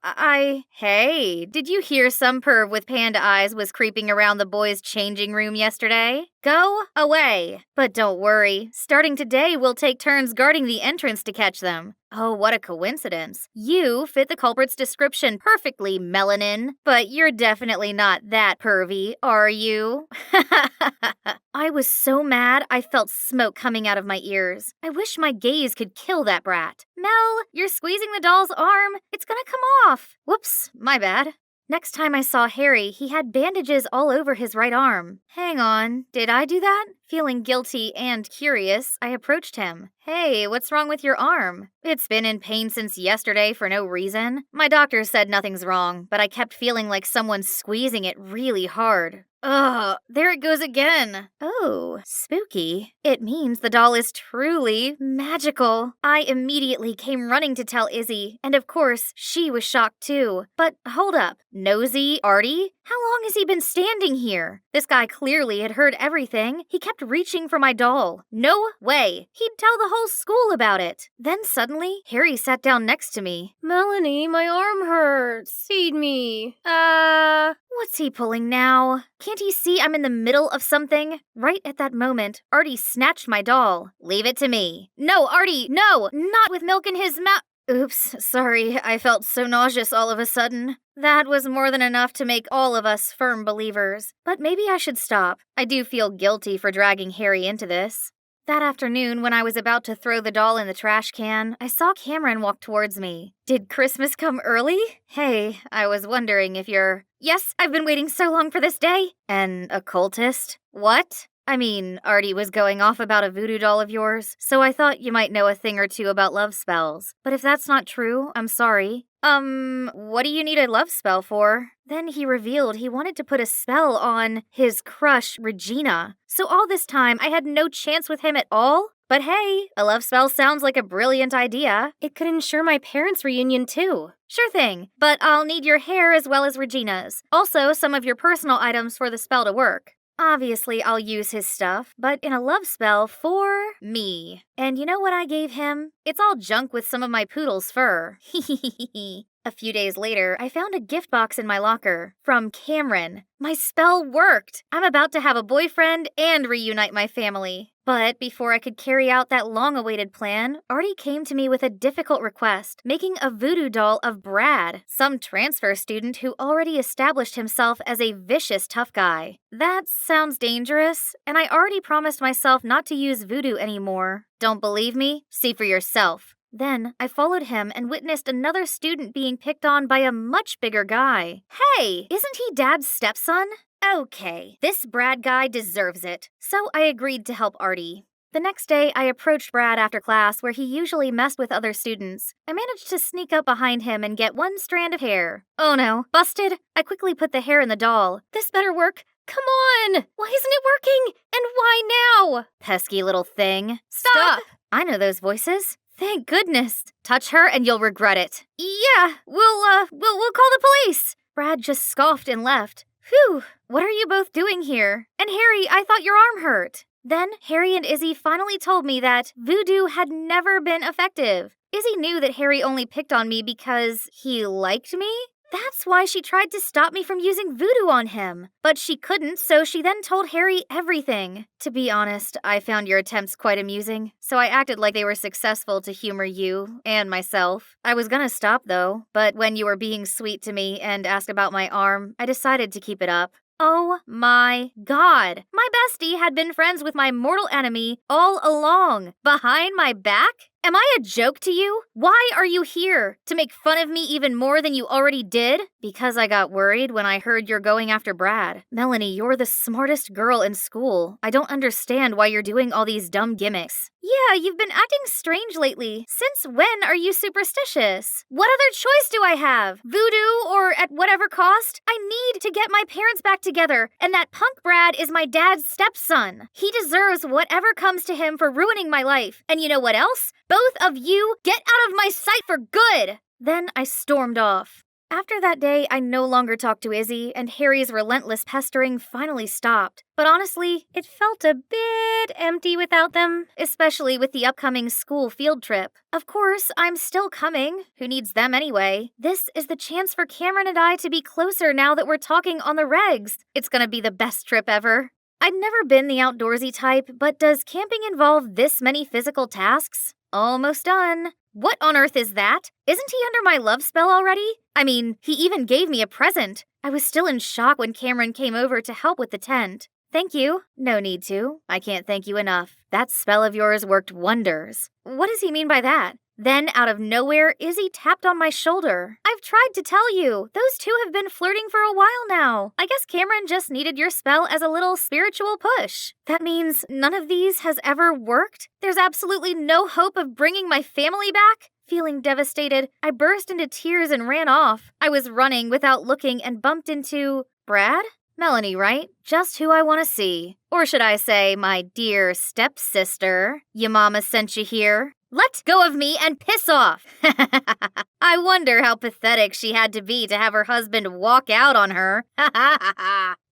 [SPEAKER 8] Hey, did you hear some perv with panda eyes was creeping around the boys' changing room yesterday? Go away. But don't worry. Starting today, we'll take turns guarding the entrance to catch them. Oh, what a coincidence. You fit the culprit's description perfectly, Melanin. But you're definitely not that pervy, are you? I was was so mad I felt smoke coming out of my ears. I wish my gaze could kill that brat. Mel, you're squeezing the doll's arm. It's gonna come off. Whoops, my bad. Next time I saw Harry, he had bandages all over his right arm. Hang on, did I do that? Feeling guilty and curious, I approached him. Hey, what's wrong with your arm? It's been in pain since yesterday for no reason. My doctor said nothing's wrong, but I kept feeling like someone's squeezing it really hard. Ugh, there it goes again. Oh, spooky. It means the doll is truly magical. I immediately came running to tell Izzy, and of course, she was shocked too. But hold up, nosy Artie? How long has he been standing here? This guy clearly had heard everything. He kept reaching for my doll. No way. He'd tell the whole school about it. Then suddenly, Harry sat down next to me.
[SPEAKER 2] Melanie, my arm hurts. Feed me.
[SPEAKER 8] What's he pulling now? Can't he see I'm in the middle of something? Right at that moment, Artie snatched my doll. Leave it to me. No, Artie, no! Not with milk in his mouth. Oops, sorry, I felt so nauseous all of a sudden. That was more than enough to make all of us firm believers. But maybe I should stop. I do feel guilty for dragging Harry into this. That afternoon, when I was about to throw the doll in the trash can, I saw Cameron walk towards me. Did Christmas come early? Hey, I was wondering if you're... Yes, I've been waiting so long for this day. An occultist? What? I mean, Artie was going off about a voodoo doll of yours, so I thought you might know a thing or two about love spells. But if that's not true, I'm sorry. What do you need a love spell for? Then he revealed he wanted to put a spell on his crush, Regina. So all this time, I had no chance with him at all? But hey, a love spell sounds like a brilliant idea. It could ensure my parents' reunion too. Sure thing, but I'll need your hair as well as Regina's. Also, some of your personal items for the spell to work. Obviously, I'll use his stuff, but in a love spell for me. And you know what I gave him? It's all junk with some of my poodle's fur. A few days later, I found a gift box in my locker from Cameron. My spell worked. I'm about to have a boyfriend and reunite my family. But before I could carry out that long-awaited plan, Artie came to me with a difficult request, making a voodoo doll of Brad, some transfer student who already established himself as a vicious tough guy. That sounds dangerous, and I already promised myself not to use voodoo anymore. Don't believe me? See for yourself. Then I followed him and witnessed another student being picked on by a much bigger guy. Hey, isn't he Dad's stepson? Okay, this Brad guy deserves it. So I agreed to help Artie. The next day, I approached Brad after class where he usually messed with other students. I managed to sneak up behind him and get one strand of hair. Oh no, busted. I quickly put the hair in the doll. This better work. Come on! Why isn't it working? And why now? Pesky little thing. Stop! I know those voices. Thank goodness. Touch her and you'll regret it. Yeah, we'll call the police. Brad just scoffed and left. Phew, what are you both doing here? And Harry, I thought your arm hurt. Then Harry and Izzy finally told me that voodoo had never been effective. Izzy knew that Harry only picked on me because he liked me. That's why she tried to stop me from using voodoo on him. But she couldn't, so she then told Harry everything. To be honest, I found your attempts quite amusing, so I acted like they were successful to humor you and myself. I was gonna stop though, but when you were being sweet to me and asked about my arm, I decided to keep it up. Oh my God! My bestie had been friends with my mortal enemy all along. Behind my back? Am I a joke to you? Why are you here? To make fun of me even more than you already did? Because I got worried when I heard you're going after Brad. Melanie, you're the smartest girl in school. I don't understand why you're doing all these dumb gimmicks. Yeah, you've been acting strange lately. Since when are you superstitious? What other choice do I have? Voodoo or at whatever cost? I need to get my parents back together, and that punk Brad is my dad's stepson. He deserves whatever comes to him for ruining my life. And you know what else? Both of you, get out of my sight for good! Then I stormed off. After that day, I no longer talked to Izzy, and Harry's relentless pestering finally stopped. But honestly, it felt a bit empty without them, especially with the upcoming school field trip. Of course, I'm still coming. Who needs them anyway? This is the chance for Cameron and I to be closer now that we're talking on the regs. It's gonna be the best trip ever. I'd never been the outdoorsy type, but does camping involve this many physical tasks? Almost done. What on earth is that? Isn't he under my love spell already? I mean, he even gave me a present. I was still in shock when Cameron came over to help with the tent. Thank you. No need to. I can't thank you enough. That spell of yours worked wonders. What does he mean by that? Then, out of nowhere, Izzy tapped on my shoulder. I've tried to tell you. Those two have been flirting for a while now. I guess Cameron just needed your spell as a little spiritual push. That means none of these has ever worked? There's absolutely no hope of bringing my family back? Feeling devastated, I burst into tears and ran off. I was running without looking and bumped into Brad? Melanie, right? Just who I want to see. Or should I say, my dear stepsister. Your mama sent you here. Let go of me and piss off! I wonder how pathetic she had to be to have her husband walk out on her.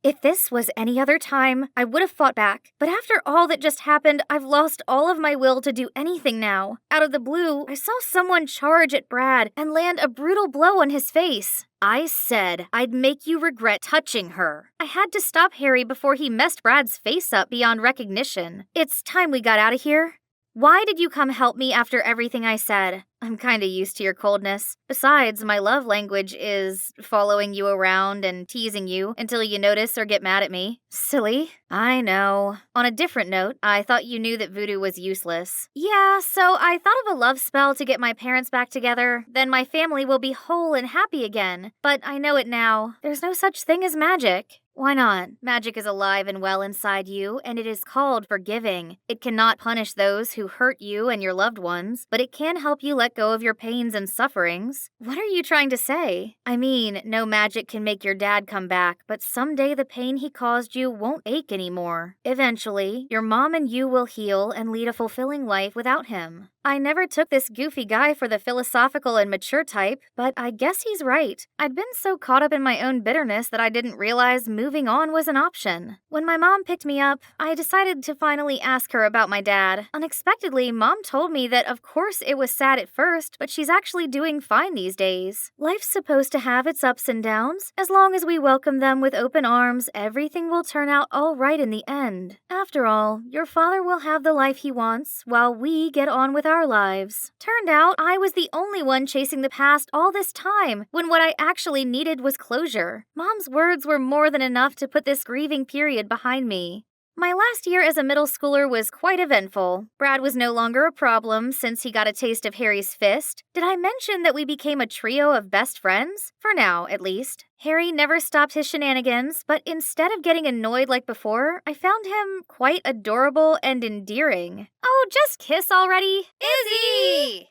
[SPEAKER 8] If this was any other time, I would have fought back. But after all that just happened, I've lost all of my will to do anything now. Out of the blue, I saw someone charge at Brad and land a brutal blow on his face. I said I'd make you regret touching her. I had to stop Harry before he messed Brad's face up beyond recognition. It's time we got out of here. Why did you come help me after everything I said? I'm kinda used to your coldness. Besides, my love language is following you around and teasing you until you notice or get mad at me. Silly. I know. On a different note, I thought you knew that voodoo was useless. Yeah, so I thought of a love spell to get my parents back together. Then my family will be whole and happy again. But I know it now. There's no such thing as magic. Why not? Magic is alive and well inside you, and it is called forgiving. It cannot punish those who hurt you and your loved ones, but it can help you let go of your pains and sufferings. What are you trying to say? I mean, no magic can make your dad come back, but someday the pain he caused you won't ache anymore. Eventually, your mom and you will heal and lead a fulfilling life without him. I never took this goofy guy for the philosophical and mature type, but I guess he's right. I'd been so caught up in my own bitterness that I didn't realize moving on was an option. When my mom picked me up, I decided to finally ask her about my dad. Unexpectedly, Mom told me that of course it was sad at first, but she's actually doing fine these days. Life's supposed to have its ups and downs. As long as we welcome them with open arms, everything will turn out all right in the end. After all, your father will have the life he wants, while we get on with our lives. Turned out I was the only one chasing the past all this time, when what I actually needed was closure. Mom's words were more than enough to put this grieving period behind me. My last year as a middle schooler was quite eventful. Brad was no longer a problem since he got a taste of Harry's fist. Did I mention that we became a trio of best friends? For now, at least. Harry never stopped his shenanigans, but instead of getting annoyed like before, I found him quite adorable and endearing. Oh, just kiss already. Izzy!